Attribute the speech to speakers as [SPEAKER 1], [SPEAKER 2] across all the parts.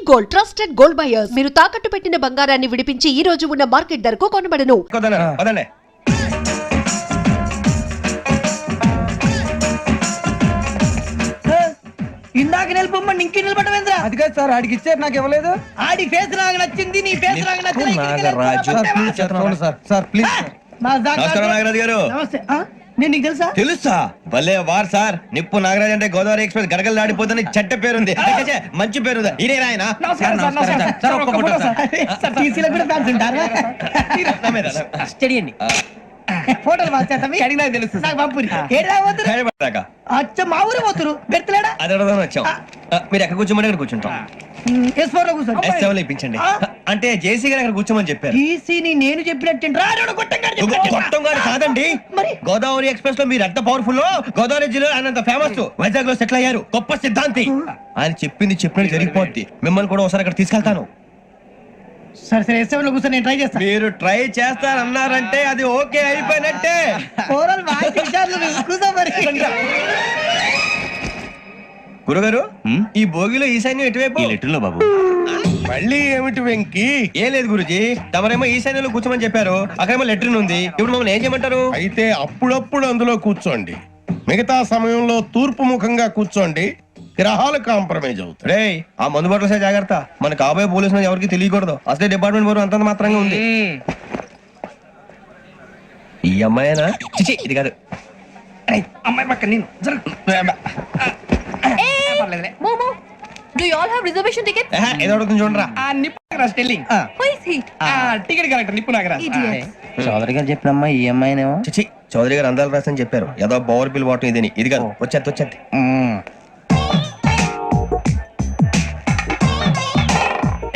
[SPEAKER 1] Gold, trusted gold buyers. మీరు తాకట్టు పెట్టిన బంగారాన్ని విడిపించి ఈ రోజు ఉన్న మార్కెట్ ధరకు కొనబడను.
[SPEAKER 2] ఇందాక నిలబొమ్మని ఇంకే నిలబడమేంద్రా?
[SPEAKER 3] అది కాదు సార్, ఆడికి ఇచ్చారు, నాకు ఇవ్వలేదు.
[SPEAKER 2] ఆడి ఫేస్ నాకు నచ్చింది, నీ ఫేస్ నాకు నచ్చింది.
[SPEAKER 3] Sir please.
[SPEAKER 4] నమస్కారం నాగరాజు గారు.
[SPEAKER 2] నమస్తే. నేను నీకు తెలుసా?
[SPEAKER 4] తెలుసా? భలే వార్ సార్. నిప్పు నాగరాజ్ అంటే గోదావరి ఎక్స్ప్రెస్ గడగలు దాడిపోతుంది చెట్ట పేరుంది. మంచి పేరు ఇదే ఆయన.
[SPEAKER 2] నమస్కారం సార్. టీసీలో కూడా ఫ్యాన్స్ ఉంటారా? స్టడీ అండి. ఫోటోలు అడిగినా తెలుసు. నాకు పంపురి. ఏడా పోతురు? అచ్చ మా ఊరు పోతురు. పెడతలేడా?
[SPEAKER 4] అది అడగదామని వచ్చాం. మీరు ఎక్కడ కూర్చోమని అక్కడ కూర్చుంటాం.
[SPEAKER 2] S4 లో కూర్చోండి.
[SPEAKER 4] S7 లో ఇప్పించండి. అంటే జేసీ గారు అక్కడ కూర్చోమని చెప్పారు.
[SPEAKER 2] టీసీని నేను చెప్పినట్టు
[SPEAKER 4] గొట్టం గారు కాదండి.
[SPEAKER 2] మరి
[SPEAKER 4] గోదావరి ఎక్స్ప్రెస్ లో మీరు ఎంత పవర్ఫుల్, గోదావరి జిల్లా ఆయన ఫేమస్, వైజాగ్ లో సెటిల్ అయ్యారు, గొప్ప సిద్ధాంతి. ఆయన చెప్పింది చెప్పినట్టు జరిగిపోద్ది. మిమ్మల్ని కూడా ఒకసారి అక్కడ తీసుకెళ్తాను.
[SPEAKER 2] సరే సరే S7 లో కూర్చొని నేను ట్రై చేస్తాను.
[SPEAKER 4] మీరు ట్రై చేస్తారన్నారంటే అది ఓకే అయిపోయినట్టే. గురుగారు, ఈ భోగిలో ఈశాన్యం ఎటువైపు?
[SPEAKER 5] లెటర్లో బాబు.
[SPEAKER 4] మళ్ళీ ఏమిటి వెంకి? ఏం లేదు గురుజీ, తమరేమో ఈశాన్యంలో కూర్చోమని చెప్పారు, అక్కడేమో లెట్రిన్ ఉంది. ఇప్పుడు మమ్మల్ని ఏం చేయమంటారు?
[SPEAKER 6] అయితే అప్పుడప్పుడు అందులో కూర్చోండి, మిగతా సమయంలో తూర్పు ముఖంగా కూర్చోండి. గ్రహాలు కాంప్రమైజ్ అవుతాయి.
[SPEAKER 4] రే, ఆ మందు బాటలసే జాగ్రత్త. మన కాబోయే పోలీసులు ఎవరికి తెలియకూడదు. అసలే డిపార్ట్మెంట్ బోర్ అంతంత మాత్రంగా ఉంది. ఈ అమ్మాయినా? చిచి, ఇది కాదు.
[SPEAKER 2] అమ్మాయి పక్క నేను
[SPEAKER 7] Do you all have reservation tickets?
[SPEAKER 4] ఏదో అడుగుతుంది చూడరా.
[SPEAKER 2] నిప్పు Nagaraj telling.
[SPEAKER 7] Who is he?
[SPEAKER 2] Ticket correct నిప్పు నాగరాజ్.
[SPEAKER 7] Idiots.
[SPEAKER 3] చౌదరి గారు చెప్పినమ్మా ఈ అమ్మాయినేమో.
[SPEAKER 4] చిచి, చౌదరి గారు అందాలు రాసని చెప్పారు. ఏదో బోర్ బిల్ వాటం ఇదని. ఇది కాదు, వచ్చేది.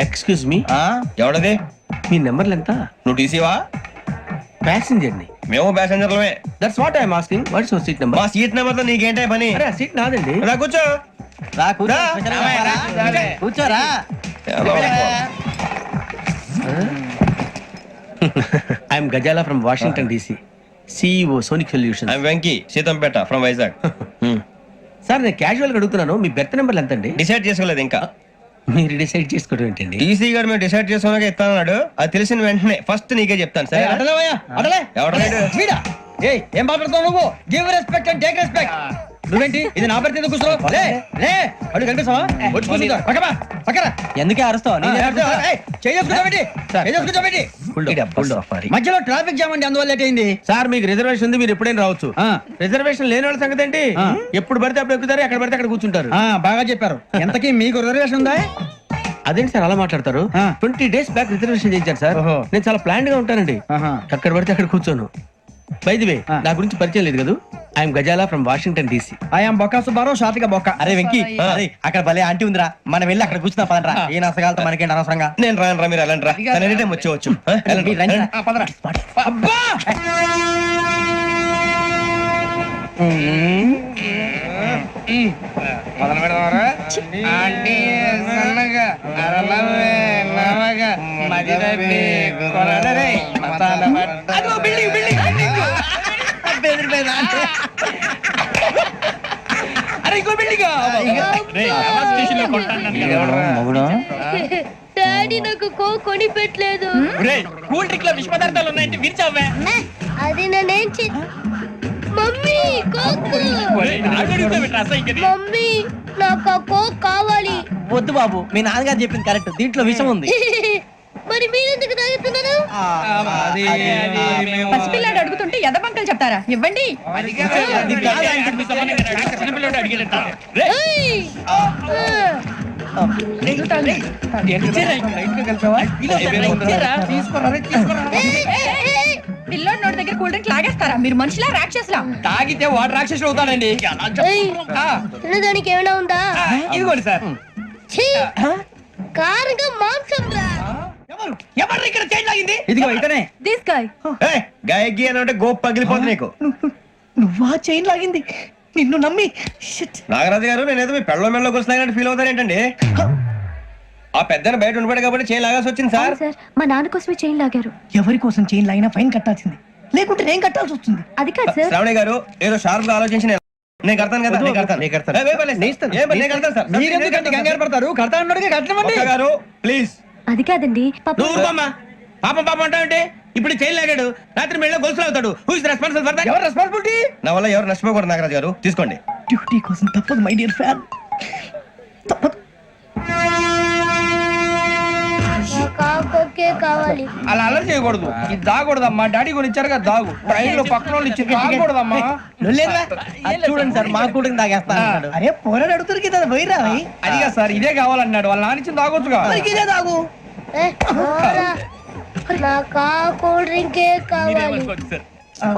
[SPEAKER 5] Excuse me,
[SPEAKER 4] ఎవడది?
[SPEAKER 5] మీ నెంబర్లు ఎంత?
[SPEAKER 4] నువ్వు టీసీవా?
[SPEAKER 5] ప్యాసింజర్ ని.
[SPEAKER 4] మేము ప్యాసెంజర్లమే.
[SPEAKER 5] That's what I'm asking. What's your seat number?
[SPEAKER 4] మా సీట్ నెంబర్ తో నీకేంటే పని?
[SPEAKER 5] అరే ఆ సీట్ నాదండి.
[SPEAKER 4] రా కూర్చో.
[SPEAKER 3] కూర్చోరా.
[SPEAKER 5] I'm Ghazala from Washington DC, CEO Sonic Solution.
[SPEAKER 4] I'm Venky, Seethampeta from Vizag.
[SPEAKER 5] Sir నేను క్యాజువల్ గా అడుగుతున్నాను, మీ బెర్త్ నెంబర్లు ఎంత అండి?
[SPEAKER 4] డిసైడ్ చేసుకోలేదు ఇంకా.
[SPEAKER 5] మీరు డిసైడ్ చేసుకోవడం ఏంటండి?
[SPEAKER 4] టీసీ గారు మేము డిసైడ్ చేసుకున్నాక ఇస్తానన్నాడు. అది తెలిసిన వెంటనే ఫస్ట్ నీకే చెప్తాను. సరే
[SPEAKER 2] ఏం మాట్లాడుతావు నువ్వు? Give respect and take respect. నువ్వేంటి ఇది నా పరిస్థితి కూర్చో. అడుగు కనిపిస్తావా?
[SPEAKER 3] ఎందుకే అరుస్తావు?
[SPEAKER 2] మధ్యలో ట్రాఫిక్ జామ్ అండి, అందువల్ల లేట్ అయింది.
[SPEAKER 5] సార్ మీకు రిజర్వేషన్ ఉంది, మీరు ఎప్పుడైనా రావచ్చు. రిజర్వేషన్ లేని వాళ్ళ సంగతి ఏంటి? ఎప్పుడు పడితే అప్పుడు ఎక్కుతారు, ఎక్కడ పడితే అక్కడ కూర్చుంటారు.
[SPEAKER 2] బాగా చెప్పారు. ఎంతకీ మీకు రిజర్వేషన్ ఉందా?
[SPEAKER 5] అదేంటి సార్ అలా మాట్లాడతారు? 20 days బ్యాక్ రిజర్వేషన్ చేయించారు సార్. నేను చాలా ప్లాన్డ్ గా ఉంటానండి, అక్కడ పడితే అక్కడ కూర్చోను. బై ది వే, నా గురించి పరిచయం లేదు కదా. I'm Ghazala from Washington DC.
[SPEAKER 2] I'm Bokka Subbarao, షాతిక బొక్క.
[SPEAKER 3] అరే వెంకీ, అక్కడ భలే ఆంటీ ఉందిరా, మనం వెళ్ళి అక్కడ కూర్చున్నా పదరా. ఏ నసగాలతో మనకేంటి అనవసరంగా.
[SPEAKER 4] నేను రాను రా, మీరు వెళ్ళండి రా. ఎనీ టైం వచ్చేవచ్చు.
[SPEAKER 7] డాడీ నాకు కోక్ కొని పెట్టలేదు.
[SPEAKER 2] కూల్ డ్రింక్ లో విష పదార్థాలు ఉన్నాయంటే విరిచావే.
[SPEAKER 7] అది నేనేం మమ్మీ కోక్. మమ్మీ నాకు ఆ కోక్ కావాలి.
[SPEAKER 3] వద్దు బాబు, మీ నాన్నగారు చెప్పింది కరెక్ట్, దీంట్లో విషయం ఉంది.
[SPEAKER 7] మరి మీరెందుకు తాగుతున్నారు?
[SPEAKER 8] పసిపిల్లాడు అడుగుతుంటే ఎదబంకలు చెప్తారా? ఇవ్వండి. పిల్లోడి నోటి దగ్గర కూల్ డ్రింక్ లాగేస్తారా? మీరు మనుషులా రాక్షసులా?
[SPEAKER 2] తాగితే వాడు రాక్షసుడు అవుతాడండి.
[SPEAKER 7] తినడానికి ఏమైనా ఉందా?
[SPEAKER 2] ఇదిగోండి సార్.
[SPEAKER 7] కారుగా మాంసం రా.
[SPEAKER 2] ఎవరు ఇక్కడ చైన్ లాగింది? ఇదిగో ఇతనే.
[SPEAKER 7] This guy.
[SPEAKER 4] గాయకి అని అంటే గోప్ పగిలిపోతుంది నీకు.
[SPEAKER 2] నువ్వా చైన్ లాగింది? నిన్ను నమ్మి.
[SPEAKER 4] నాగరాజు గారు, నేనేదో మీ పెళ్ళ మెళ్ళలో గురిసినట్టు ఫీల్ అవుతారు ఏంటండి? ఆ పెద్దని బయట ఉండిపోయాడు కాబట్టి చైన్ లాగాల్సి వచ్చింది సార్.
[SPEAKER 7] మా నాన్న కోసమే చైన్ లాగారు.
[SPEAKER 2] ఎవరి కోసం చైన్ లాగినా ఫైన్ కట్టాల్సింది, లేకుంటే నేను కట్టాల్సి వస్తుంది.
[SPEAKER 7] అది కాదు సార్.
[SPEAKER 4] శ్రావణి గారు ఏదో షార్ప్ గా ఆలోచించి నేను కడతాను కదా, నేను కడతాను.
[SPEAKER 3] నేను కడతాను.
[SPEAKER 4] ఏ, ఏ పర్లేదు,
[SPEAKER 3] నేను ఇస్తాను.
[SPEAKER 4] ఏ పర్లేదు, నేను కడతాను సార్.
[SPEAKER 2] మీరెందుకంటే కంగారు పడతారు? కడతా అన్నాడుగా కట్టమండి.
[SPEAKER 4] ఒక్క గారు ప్లీజ్.
[SPEAKER 7] అది కాదండి
[SPEAKER 5] నువ్వు ఊరుకోమ్మా. పాపం పాపం అంటావంటే ఇప్పుడు చైన్ లాగాడు, రాత్రి మెళ్ళ గొలుసులు అవుతాడు. Who is responsible for that?
[SPEAKER 2] ఎవరు రెస్పాన్సిబిలిటీ?
[SPEAKER 4] నా వల్ల ఎవరు నష్టపోకూడదు నాగరాజు గారు, తీసుకోండి.
[SPEAKER 2] డ్యూటీ కోసం తప్పదు మై డియర్ ఫ్యాన్, తప్పదు.
[SPEAKER 8] కావాలి
[SPEAKER 2] అలా అలర్ చేయకూడదు. ఇది దాగకూడదమ్మా. డాడీ కొని ఇచ్చారు కదా దాగు. ట్రైన్ లో పక్కన వాళ్ళు ఇచ్చి దాగకూడదమ్మా.
[SPEAKER 3] చూడండి సార్, మా కూడా తాగేస్తా అన్నాడు.
[SPEAKER 2] అరే పోరాడు అడుగుతారు కదా పోయిరా. అదిగా సార్ ఇదే కావాలన్నాడు. వాళ్ళ నాన్న ఇచ్చింది తాగొచ్చుగా. ఇదే తాగు.
[SPEAKER 8] నాకు కూల్ డ్రింకే కావాలి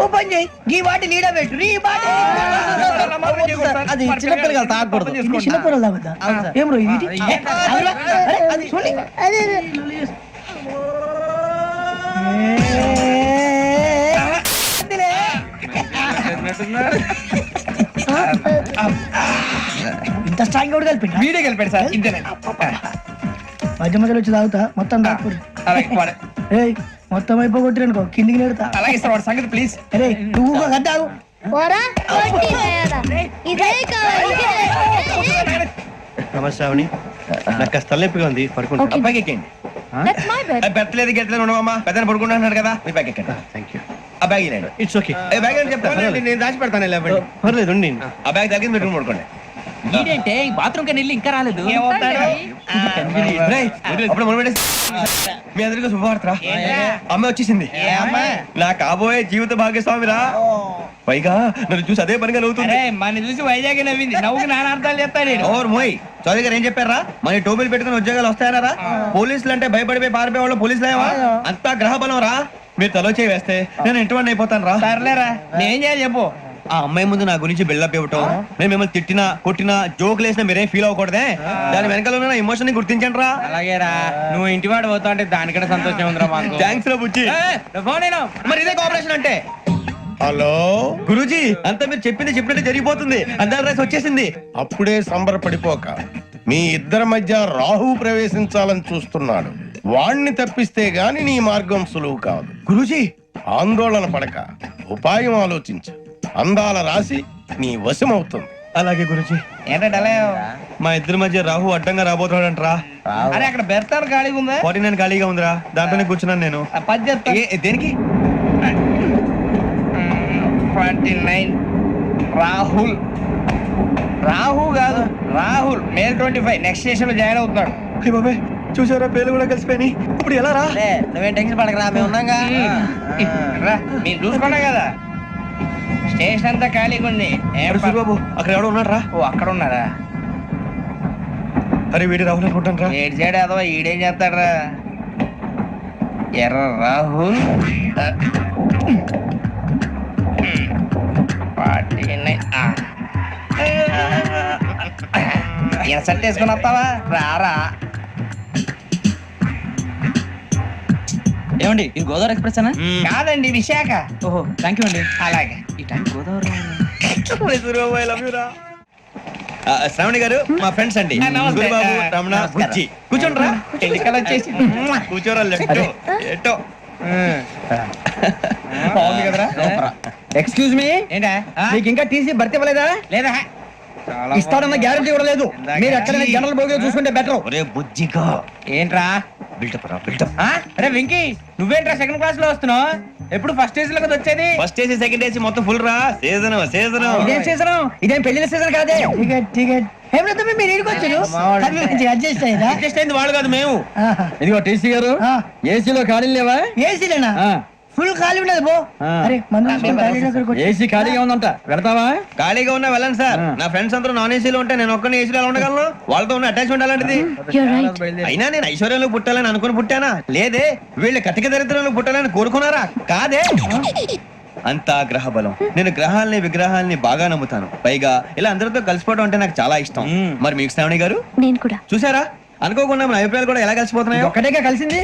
[SPEAKER 2] ఓ పని చేయి, ఈ బాటి లీడ పెట్టు. ఈ బాటి
[SPEAKER 3] అది చిన్నపిల్లలు తాగకూడదు.
[SPEAKER 2] చిన్నపిల్లలు తాగుతా. ఏం రో ఇది? అరే, అది చూడండి.
[SPEAKER 8] అదే
[SPEAKER 2] ఇంత స్ట్రాంగ్ కూడా కలిపి వీడే కలిపాడు సార్. ఇంతేనండి. మధ్య మధ్యలో వచ్చి తాగుతా మొత్తం తాగుతుంది. మొత్తం అయిపోగొట్టిరనుకో కిందికి నేడుతా. అలాగే సార్ వాడి సంగతి ప్లీజ్. అరే నువ్వు తాగు.
[SPEAKER 8] పోరా కొట్టి తయారా. ఇదే కావాలి
[SPEAKER 3] నమస్తే శ్రావణి, నాకు కాస్త తలెప్పిగా ఉంది, పడుకుంటా.
[SPEAKER 4] అబ్బాయికి ఎక్కండి.
[SPEAKER 7] That's my bed.
[SPEAKER 4] పెట్టలేదు గెట్టలేదు ఉండవమ్మా, పెద్దని పడుకుంటున్నాడు కదా, మీ బ్యాగ్ ఎక్కండి.
[SPEAKER 3] Thank you.
[SPEAKER 4] ఆ బ్యాగ్ ఇలాండి.
[SPEAKER 3] It's okay.
[SPEAKER 4] ఏ బ్యాగ్ అని చెప్తాను, నేను దాచి పెడతాను. లేవండి,
[SPEAKER 3] పర్లేదు ఉండి.
[SPEAKER 4] ఆ బ్యాగ్ తగ్గింది పెట్టుకుని పడుకోండి.
[SPEAKER 2] ఏంటంటే బాత్రూమ్ కని వెళ్ళి ఇంకా రాలేదు.
[SPEAKER 4] రేయ్, అప్పుడు మొదలు పెట్టేసి. మీ అందరికీ శుభవార్తరా, అమ్మ వచ్చేసింది. నా కాబోయే జీవిత భాగ్యస్వామిరా. పైగా నన్ను చూసి అదే పనిగా నవ్వుతుంది.
[SPEAKER 2] మన చూసి వైజాగ్ నవ్వింది. నవ్వుకి నాన్న అర్థాలు చెప్తాడు.
[SPEAKER 4] ఓర్ మోయ్, చౌదరి గారు ఏం చెప్పారా? మన టోబీలు పెట్టుకుని ఉద్యోగాలు వస్తాయనరా? పోలీసులు అంటే భయపడిపోయి పారిపోయే వాళ్ళు పోలీసులేవా? అంతా గ్రహ బలం రా. మీరు తలో చేయి వేస్తే నేను ఇంటివాడిని అయిపోతాను రా.
[SPEAKER 2] సర్లేరా, నేనేం చేయాలి చెప్పు.
[SPEAKER 4] ఆ అమ్మాయి ముందు నా గురించి బిల్డప్ ఇవ్వటం, నేను మిమ్మల్ని తిట్టినా కొట్టినా జోకులు వేసినా మీరేం ఫీల్ అవ్వకూడదే. దాని వెనకాల ఉన్న ఎమోషన్ ని గుర్తించండి రా.
[SPEAKER 2] అలాగేరా, నువ్వు ఇంటి వాడు పోతా అంటే దానికంటే సంతోషం ఉందిరా మాకు.
[SPEAKER 4] థ్యాంక్స్ రా బుజ్జి. మరి ఇదే కోఆపరేషన్ అంటే.
[SPEAKER 6] హలో
[SPEAKER 4] గురూజీ, అంతా మీరు చెప్పింది చెప్పినట్టు జరిగిపోతుంది. అందరి రైస్ వచ్చేసింది.
[SPEAKER 6] అప్పుడే సంబరపడిపోక, మీ ఇద్దరి మధ్య రాహు ప్రవేశించాలని చూస్తున్నాడు. వాణ్ణి తప్పిస్తే గాని నీ మార్గం సులువు కాదు.
[SPEAKER 4] గురూజీ,
[SPEAKER 6] ఆందోళన పడక, ఉపాయం ఆలోచించు. అందాల రాశి నీ వశమవుతుంది.
[SPEAKER 4] అలాగే గురూజీ.
[SPEAKER 2] ఏంటంటే
[SPEAKER 4] మా ఇద్దరి మధ్య రాహు అడ్డంగా రాబోతున్నాడంట్రా.
[SPEAKER 2] అరే అక్కడ బెర్తాను ఖాళీగా ఉందా?
[SPEAKER 4] 49 ఖాళీగా ఉందిరా, దాంట్లోనే కూర్చున్నాను నేను.
[SPEAKER 2] పది చెప్తా.
[SPEAKER 4] దేనికి?
[SPEAKER 2] 29 రాహుల్. రాహు కాదు, రాహుల్. మే 25 నెక్స్ట్ స్టేషన్ లో జాయిన్ అవుతున్నాడు.
[SPEAKER 4] అయ్య బాబాయ్, చూసారా పేర్లు కూడా కలిసిపోయి. ఇప్పుడు ఎలా రా?
[SPEAKER 3] నువ్వేం టెన్షన్ పడకరా, మేము ఉన్నాగా.
[SPEAKER 2] రా, మీరు చూసుకున్నా కదా స్టేషన్ అంతా ఖాళీగా ఉంది. ఏం
[SPEAKER 4] బాబు, అక్కడ ఎవడో ఉన్నాడు రా.
[SPEAKER 2] ఓ అక్కడ ఉన్నారా?
[SPEAKER 4] అరే వీడి రాహుల్ అనుకుంటాను రా.
[SPEAKER 2] ఏడు చేయడం అదవా, ఈడేం చేస్తాడరా? ఎర్ర రాహుల్ 49. ఇన్సర్ట్ వేసుకుని వస్తావా? రారా.
[SPEAKER 9] ఏమండి, ఇది గోదావరి ఎక్స్ప్రెస్ అనా?
[SPEAKER 2] కాదండి, విశాఖ.
[SPEAKER 9] ఓహో, థ్యాంక్ యూ అండి.
[SPEAKER 2] అలాగే.
[SPEAKER 9] ఈ టైం గోదావరి
[SPEAKER 4] శ్రావణి గారు మా ఫ్రెండ్స్ అండి.
[SPEAKER 2] నమస్తే.
[SPEAKER 4] గురుబాబు, రమణ, బుజ్జి. కూర్చోండి రా.
[SPEAKER 2] ఎన్నికలు వచ్చేసి
[SPEAKER 4] కూర్చోరా. లెట్టో ఎట్టో.
[SPEAKER 2] బాగుంది కదరా?
[SPEAKER 3] ఎక్స్క్యూజ్ మీ,
[SPEAKER 2] ఏంటా?
[SPEAKER 3] మీకు ఇంకా టీసీ భర్తీ ఇవ్వలేదా?
[SPEAKER 2] లేదా
[SPEAKER 3] ఇస్తాడన్న గ్యారంటీ కూడా లేదు. మీరు ఎక్కడైనా జనరల్ బోగిలో చూసుకుంటే బెటర్.
[SPEAKER 4] ఒరే బుజ్జిగా,
[SPEAKER 2] ఏంట్రా?
[SPEAKER 4] బిల్డప్ రా, బిల్డప్.
[SPEAKER 2] అరే వెంకీ, నువ్వేంట్రా సెకండ్ క్లాస్ లో వస్తున్నావు? ఎప్పుడు ఫస్ట్ ఏజ్ లో కదా వచ్చేది?
[SPEAKER 4] ఫస్ట్ ఏసీ సెకండ్ ఏసీ మొత్తం ఫుల్ రా. Season season.
[SPEAKER 3] ఇదేం సీజన్? ఇదేం పెళ్లిన సీజన్ కాదే. టికెట్ టికెట్ మీరు ఇడికొచ్చారు. అడ్జస్ట్ అయ్యారా?
[SPEAKER 4] అడ్జస్ట్ అయింది వాళ్ళు కాదు, మేము.
[SPEAKER 3] ఇదిగో టీసీ గారు, ఏసీలో ఖాళీలు లేవా?
[SPEAKER 2] ఏసీలేనా? ఫుల్ ఖాళీ ఉండదు బో. అరే
[SPEAKER 3] ఏసీ ఖాళీగా ఉందంట, పెడతావా?
[SPEAKER 4] ఖాళీగా ఉన్నా వెళ్ళండి సార్. నా ఫ్రెండ్స్ అందరూ నాన్ ఏసీలో ఉంటే నేను ఒక్కనే ఏసీలో ఎలా ఉండగలను? వాళ్ళతో ఉన్న అటాచ్మెంట్ అలాంటిది. అయినా నేను ఐశ్వర్యంలో పుట్టాలని అనుకుని పుట్టానా? లేదే. వీళ్ళు కటిక దరిద్రంలో పుట్టాలని కోరుకున్నారా? కాదే. అంతా గ్రహ బలం. నేను గ్రహాలని విగ్రహాలని బాగా నమ్ముతాను. పైగా ఇలా అందరితో కలిసిపోవడం అంటే నాకు చాలా ఇష్టం. మరి మీకు శ్రావణి గారు?
[SPEAKER 7] నేను కూడా.
[SPEAKER 4] చూసారా, అనుకోకుండా మన అభిప్రాయాలు కూడా ఎలా కలిసిపోతున్నాయో.
[SPEAKER 3] ఒక్కటేగా కలిసింది.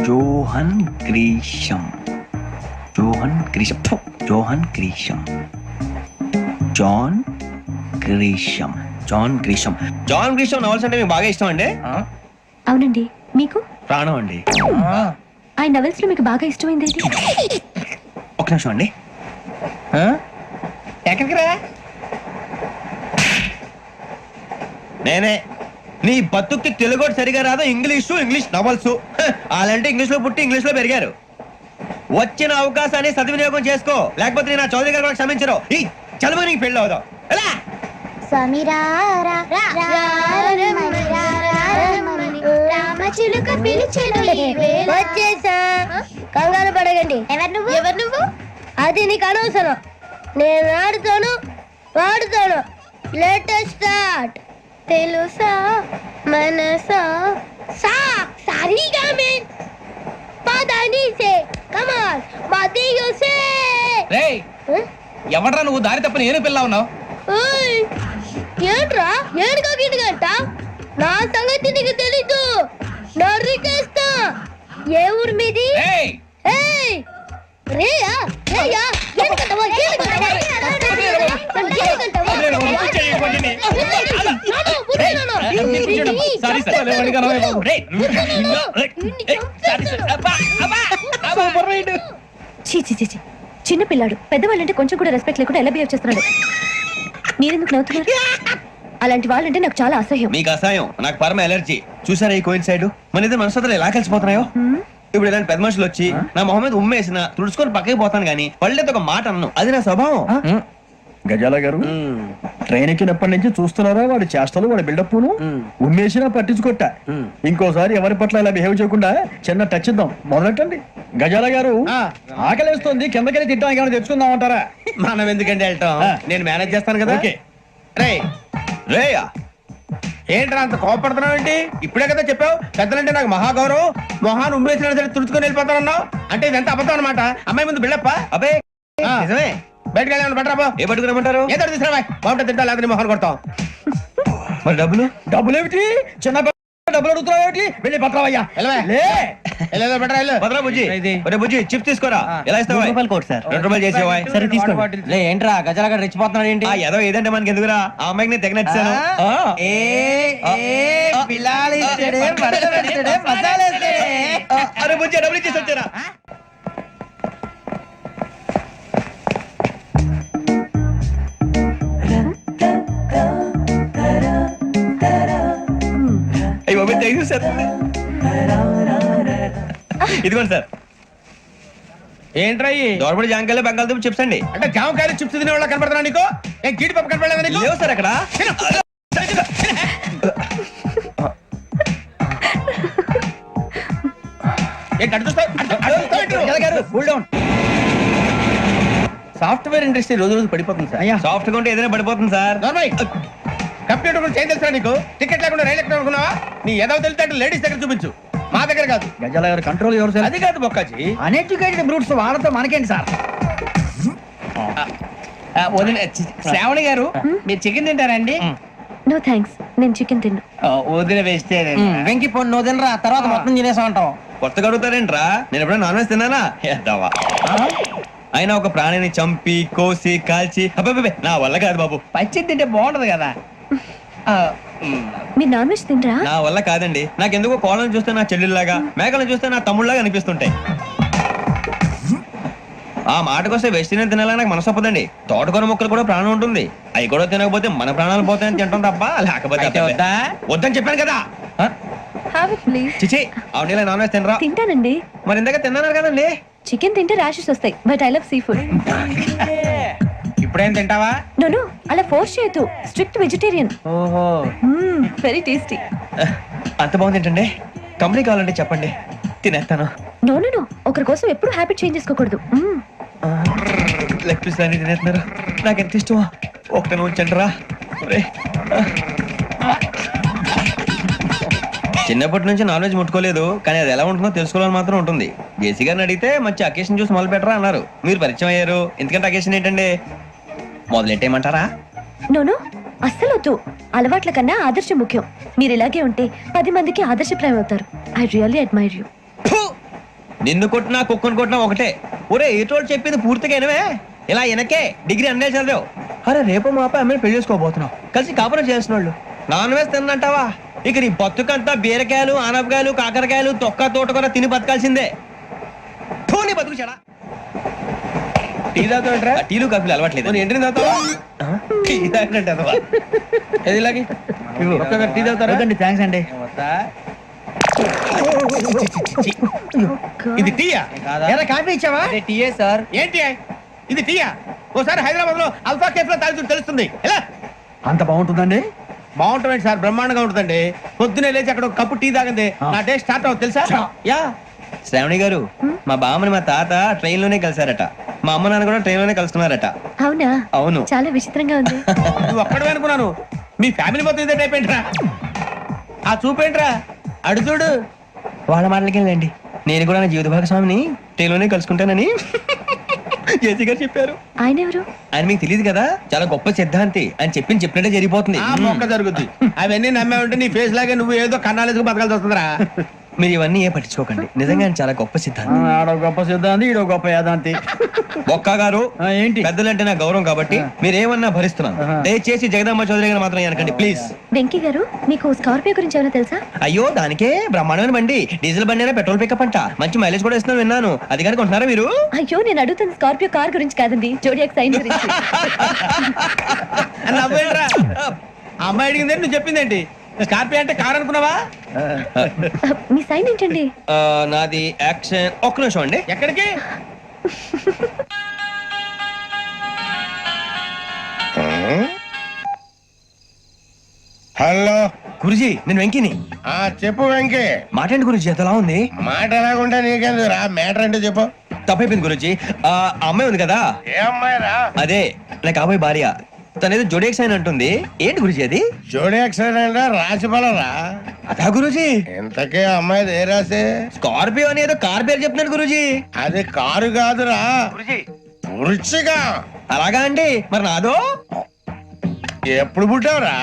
[SPEAKER 4] Johan Grisham. Johan Grisham. Johan Grisham. John Grisham. John Grisham. John Grisham novels అంటే మీకు బాగా ఇష్టం అండి?
[SPEAKER 7] అవునండి. మీకు
[SPEAKER 4] ప్రాణం అండి.
[SPEAKER 7] ఆయన నవెల్స్ లో మీకు బాగా ఇష్టమైంది ఏంటి?
[SPEAKER 4] ఒక నిమిషం అండి.
[SPEAKER 2] ఎక్కడికి రా?
[SPEAKER 4] నేనే. నీ బతుక్కి తెలుగు సరిగా రాదు, ఇంగ్లీష్ నవల్స్. వాళ్ళంటే ఇంగ్లీష్ లో పుట్టి ఇంగ్లీష్ లో పెరిగారు. వచ్చిన అవకాశాన్ని సద్వినియోగం చేసుకో, లేకపోతే నేను ఆ చౌదరి గారు కూడా క్షమించరు. ఈ చదువు నీకు పెళ్ళి అవుదాం. ఎలా?
[SPEAKER 10] వచ్చేసా, కంగారు పడగండి. ఎవరు నువ్వు? అది నీకు అనవసరం. నేను ఆడుతాను, వాడుతాను. Latest start. తెలుసా మనసా సా సారీగా మెన్ పదని సే కమాన్ మదియో సే.
[SPEAKER 9] రేయ్ ఎవడ్రా నువ్వు? దారి తప్ప నేను పిల్ల ఉన్నావు.
[SPEAKER 10] ఓయ్ ఏంట్రా ఏడుగా గిడుగంట? నా సంగతి నీకు తెలీదు. నరికేస్తా. ఏ ఊరు మీది?
[SPEAKER 9] ఏయ్
[SPEAKER 10] ఏయ్ రేయా రేయా ఏడుగంటవా ఏడుగంటవా
[SPEAKER 9] సారీ సార్.
[SPEAKER 7] చీ చిన్న పిల్లాడు. పెద్దవాళ్ళంటే కొంచెం కూడా రెస్పెక్ట్ లేకుండా ఎలా బిహేవ్ చేస్తున్నాడు. మీరెందుకు నవ్వుతున్నారు? అలాంటి వాళ్ళంటే నాకు చాలా అసహ్యం.
[SPEAKER 4] మీకు అసహాయం, నాకు పరమ ఎలర్జీ. చూసారా ఈ కోయిన్ సైడ్? మన ఇద్దరు మనసులో ఎలా కలిసిపోతున్నాయో. ఇప్పుడు ఇలాంటి పెద్ద మనుషులు వచ్చి నా మొహం మీద ఉమ్మేసిన తుడుచుకొని పక్కకి పోతాను కానీ పళ్ళేతో ఒక మాట అన్ను. అది నా స్వభావం.
[SPEAKER 3] గజాల గారు ట్రైన్ ఎక్కినప్పటి నుంచి చూస్తున్నారా వాడి చేష్టలు, వాడి బిల్డప్ ఉమ్మేసినా పట్టించుకోట. ఇంకోసారి ఎవరి పట్ల ఇలా బిహేవ్ చేయకుండా చిన్న టచ్ ఇద్దాం. మొదలెట్టండి. గజాల గారు ఆకలేస్తుంది, కిందకెళ్ళి తింటానికి ఏమైనా తెచ్చుకుందాం అంటారా?
[SPEAKER 4] మనం ఎందుకంటే వెళ్తాం, నేను మేనేజ్ చేస్తాను కదా. రే రేయా ఏంట్రా అంత కోపడుతున్నావు ఏంటి? ఇప్పుడే కదా చెప్పావు పెద్దలంటే నాకు మహాగౌరవం, మొహాన్ని ఉమ్మేసిన సరే తుడుచుకొని వెళ్ళిపోతానన్నావు. అంటే ఇదంతా అబద్ధం అనమాట. అమ్మాయి ముందు బిళ్ళప్ప. అబ్బే నిజమే. బయటకు వెళ్ళాను పట్టరాబో. ఏ పట్టుకురమ్మంటారు? ఏదో తీసుకురా బాగుంటుంది, తింటా లేదని మొహాన్ని కొడతాం. మరి డబ్బులు? డబ్బులు ఏమిటి? చిన్న డబ్బులు అడుగుతున్నావు ఏమిటి? వెళ్ళి పట్టరావయ్యా. పట్టరా బుజ్జి. ఒరే బుజ్జి చిప్స్ తీసుకోరా. ఎలా ఇస్తావా?
[SPEAKER 2] Court sir.
[SPEAKER 4] 2 రూపాయలు చేసేవా?
[SPEAKER 2] సరే తీసుకోండి.
[SPEAKER 9] ఏంట్రా గజాల గారు రెచ్చిపోతున్నాడు ఏంటి?
[SPEAKER 4] ఏదో ఏదంటే మనకి ఎందుకురా? ఆ అమ్మాయికి నేను తెగ నచ్చాను. అరే బుజ్జి డబ్బులు ఇచ్చేసి వచ్చారా? ఇదిగోండి సార్.
[SPEAKER 5] ఏంట్రా
[SPEAKER 4] దోరబడి జామకాయలు బంగాళదుంప చిప్స్ అండి.
[SPEAKER 5] అంటే జామకాయలు చిప్స్ తినే వాళ్ళ కనపడుతున్నా నీకు? ఏం గీడి పప్పు కనపడలేదా నీకు?
[SPEAKER 4] లేవు సార్ అక్కడ.
[SPEAKER 5] సాఫ్ట్వేర్ ఇండస్ట్రీ రోజు రోజు పడిపోతుంది సార్.
[SPEAKER 4] సాఫ్ట్ గా ఉంటే ఏదైనా పడిపోతుంది సార్.
[SPEAKER 5] కంప్యూటర్ గురించి ఏం తెలుసా నీకు? టికెట్ లేకుండా రైలు ఎక్కడ అనుకున్నావా? నీ ఏదో తెలితే లేడీస్ దగ్గర చూపించు, మా దగ్గర కాదు.
[SPEAKER 3] గజాల గారు కంట్రోల్ ఎవరు సార్?
[SPEAKER 5] అది కాదు బొక్కాజీ.
[SPEAKER 2] అన్ఎడ్యుకేటెడ్ బ్రూట్స్ వాళ్ళతో మనకేంటి సార్? శ్రావణి గారు మీరు చికెన్ తింటారండి?
[SPEAKER 7] నో థ్యాంక్స్, నేను చికెన్ తిన్ను.
[SPEAKER 2] వదిన వేస్తే వెంకి పొన్ను నువ్వు తినరా, తర్వాత మొత్తం తినేసా ఉంటాం.
[SPEAKER 4] కొత్తగా అడుగుతారేంట్రా? నేను ఎప్పుడైనా నాన్ వెజ్ తిన్నానా? ఎద్దావా. అయినా ఒక ప్రాణిని చంపి కోసి కాల్చి అబ్బే నా వల్ల కాదు బాబు.
[SPEAKER 2] పచ్చి తింటే బాగుంటది కదా.
[SPEAKER 7] మీరు నాన్ వెజ్ తినరా?
[SPEAKER 4] నా వల్ల కాదండి. నాకెందుకో కోళ్ళని చూస్తే నా చెల్లెల్లాగా, మేకలను చూస్తే నా తమ్ముళ్ళలాగా అనిపిస్తుంటాయి. ఆ మాటకొస్తే వెస్టిరియన్ తినాలని నాకు మనసు ఒప్పదండి. తోటకూర మొక్కలు కూడా ప్రాణం ఉంటుంది. అవి కూడా తినకపోతే మన ప్రాణాలు పోతాయని తింటాం తప్ప లేకపోతే వద్దని చెప్పాను కదా.
[SPEAKER 7] Have it please.
[SPEAKER 4] చిచి అవునీ నాన్ వెజ్ తినరా?
[SPEAKER 7] తింటానండి.
[SPEAKER 4] మరి ఇందాక తిన్నాను కదండి.
[SPEAKER 7] చికెన్ తింటే ర్యాషెస్ వస్తాయి, but I love sea food.
[SPEAKER 2] ఇప్పుడేం తింటావా?
[SPEAKER 7] నో అలా ఫోర్స్ చేయొద్దు. Strict vegetarian.
[SPEAKER 2] ఓహో
[SPEAKER 7] వెరీ టేస్టీ.
[SPEAKER 4] అంత బాగుంది ఏంటండి? కంపెనీ కావాలంటే చెప్పండి, తినేస్తాను.
[SPEAKER 7] నో ఒకరి కోసం ఎప్పుడు హ్యాబిట్ చేంజ్ చేసుకోకూడదు.
[SPEAKER 4] లెగ్ పీస్ అన్ని తినేస్తున్నారు. నాకు ఎంత ఇష్టమో. ఒకటే ఉంచండి రా. చిన్నప్పటి నుంచి నాన్ వెజ్ ముట్టుకోలేదు, కానీ అది ఎలా ఉంటుందో తెలుసుకోవాలని మాత్రం ఉంటుంది. జేసీ గారిని అడిగితే మంచి అకేషన్ చూసి మొదలు పెట్టరా అన్నారు. మీరు పరిచయం అయ్యారు, ఎందుకంటే అకేషన్ ఏంటండి? మొదలెట్టేయమంటారా?
[SPEAKER 7] నో అస్సలు వద్దు. అలవాట్ల కన్నా ఆదర్శం ముఖ్యం. మీరు ఇలాగే ఉంటే 10 మందికి ఆదర్శప్రాయం అవుతారు. I really admire you.
[SPEAKER 4] నిన్ను కొట్టినా కుక్కను కొట్టినా ఒకటే. ఒరే ఏటోళ్ళు చెప్పింది పూర్తిగా వినవే. ఇలా వెనకే డిగ్రీ అన్నే చదివావు. అరే రేపు మా అబ్బాయి అమ్మని పెళ్లి చేసుకోబోతున్నావు, కలిసి కాపురం చేసిన వాళ్ళు. నాన్ వెజ్ తిన్నంటావా? ఇక నీ బతుకంతా బీరకాయలు ఆనపకాయలు కాకరకాయలు తొక్క తోట కూడా తిని బతకాల్సిందే నీ బతుకు చెడా.
[SPEAKER 5] టీ తాగుతాంట్రా?
[SPEAKER 4] టీలు కాఫీలు అలవాట్లేదు
[SPEAKER 5] ఎంట్రీ తాగుతావా?
[SPEAKER 4] టీ తాగినట్టు అదవా.
[SPEAKER 5] ఏది ఇలాగే ఒక్కసారి టీ తాగుతారా?
[SPEAKER 2] థ్యాంక్స్ అండి.
[SPEAKER 5] ఇది టీయా?
[SPEAKER 2] ఏరా కాఫీ ఇచ్చావా?
[SPEAKER 9] TA sir.
[SPEAKER 5] ఏంటి ఇది టీయా? ఓసారి హైదరాబాద్ లో అల్ఫా కేఫ్ లో తాగుతూ తెలుస్తుంది. ఎలా
[SPEAKER 3] అంత బాగుంటుందండి?
[SPEAKER 5] బాగుంటుంది సార్, బ్రహ్మాండంగా ఉంటుందండి. పొద్దునే లేచి అక్కడ ఒక కప్పు టీ తాగండి నా డే స్టార్ట్ అవుతుంది తెలుసా? యా.
[SPEAKER 4] శ్రావణి గారు, మా బామ్మని మా తాత ట్రైన్ లోనే కలిసారట, మా అమ్మ నాన్న కూడా ట్రైన్ లోనే కలుసుకున్నారట.
[SPEAKER 7] అవునా?
[SPEAKER 4] అవును.
[SPEAKER 7] చాలా విచిత్రంగా ఉంది.
[SPEAKER 5] నువ్వు ఒక్కడే అనుకున్నాను, మీ ఫ్యామిలీ మొత్తం ఇదే టైప్ ఏంట్రా? ఆ చూపేంట్రా అడు చూడు.
[SPEAKER 4] వాళ్ళ మాటలకేండి, నేను కూడా నా జీవిత భాగస్వామిని ట్రైన్ లోనే కలుసుకుంటానని జేసీ గారు చెప్పారు.
[SPEAKER 7] ఆయన ఎవరు?
[SPEAKER 4] ఆయన మీకు తెలియదు కదా, చాలా గొప్ప సిద్ధాంతి అని చెప్పినట్టే జరిగిపోతుంది.
[SPEAKER 5] ఆ మొక్క జరుగుద్ది. అవన్నీ నమ్మే ఉంటే నీ ఫేస్ లాగే నువ్వు ఏదో కన్నాలేసుకు బతకాల్సి వస్తుందిరా.
[SPEAKER 4] మీరు ఇవన్నీ ఏ పట్టించుకోకండి, నిజంగా ఆయన చాలా గొప్ప సిద్ధాంతి.
[SPEAKER 3] ఆడో గొప్ప సిద్ధాంతి, ఈడో గొప్ప యాదాంతి.
[SPEAKER 4] ఒక్క గారు
[SPEAKER 3] ఏంటి?
[SPEAKER 4] పెద్దలంటే నా గౌరవం కాబట్టి మీరేమన్నా భరిస్తున్నాను. దయచేసి జగదమ్మ చౌదరి గారు మాత్రం అనకండి ప్లీజ్.
[SPEAKER 7] వెంకీ గారు, మీకు స్కార్పియో గురించి ఏమైనా తెలుసా?
[SPEAKER 4] అయ్యో దానికే బ్రహ్మాండమైన బండి, డీజిల్ బండి అయినా పెట్రోల్ పికప్ అంట, మంచి మైలేజ్ కూడా ఇస్తున్నాను విన్నాను. అది కానీ కొంటున్నారా మీరు?
[SPEAKER 7] అయ్యో, నేను అడుగుతున్న స్కార్పియో కార్ గురించి కాదండి, జోడియాక్ సైన్ గురించి.
[SPEAKER 5] నవ్వేంట్రా? ఆ అమ్మాయి అడిగింది నువ్వు చెప్పిందేంటి? స్కార్పియో అంటే కార్ అనుకున్నావా?
[SPEAKER 7] మీ సైన్ ఏంటండి?
[SPEAKER 4] నాది యాక్షన్. ఒక్క నిమిషం అండి.
[SPEAKER 5] ఎక్కడికి?
[SPEAKER 6] హలో
[SPEAKER 4] గురుజీ, నేను వెంకిని.
[SPEAKER 6] చెప్పు వెంకీ.
[SPEAKER 4] మాట్లాడండి గురుజీ, ఎంతలా ఉంది?
[SPEAKER 6] మాట ఎలాగుంటా నీకెందుకు రా, మ్యాటర్ అంటే చెప్పు.
[SPEAKER 4] తప్పైపోయింది గురుజీ. ఆ అమ్మాయి ఉంది కదా,
[SPEAKER 6] ఏ అమ్మాయి రా?
[SPEAKER 4] అదే నా కాబోయే భార్య. తనేదో జోడేక్ సైన్ అంటుంది. ఏంటి గురుజీ అది?
[SPEAKER 6] జోడి యాక్సిడెంట్ రాసి పడరా?
[SPEAKER 4] అదా గురుజీ.
[SPEAKER 6] ఇంతకే అమ్మాయి ఏ రాసి?
[SPEAKER 4] స్కార్పియో అని ఏదో కార్ పేరు చెప్తున్నాడు గురుజీ.
[SPEAKER 6] అది కారు కాదురా, వృచ్చిక.
[SPEAKER 4] అలాగా అండి, మరి నాదో?
[SPEAKER 6] ఎప్పుడు పుట్టావురా?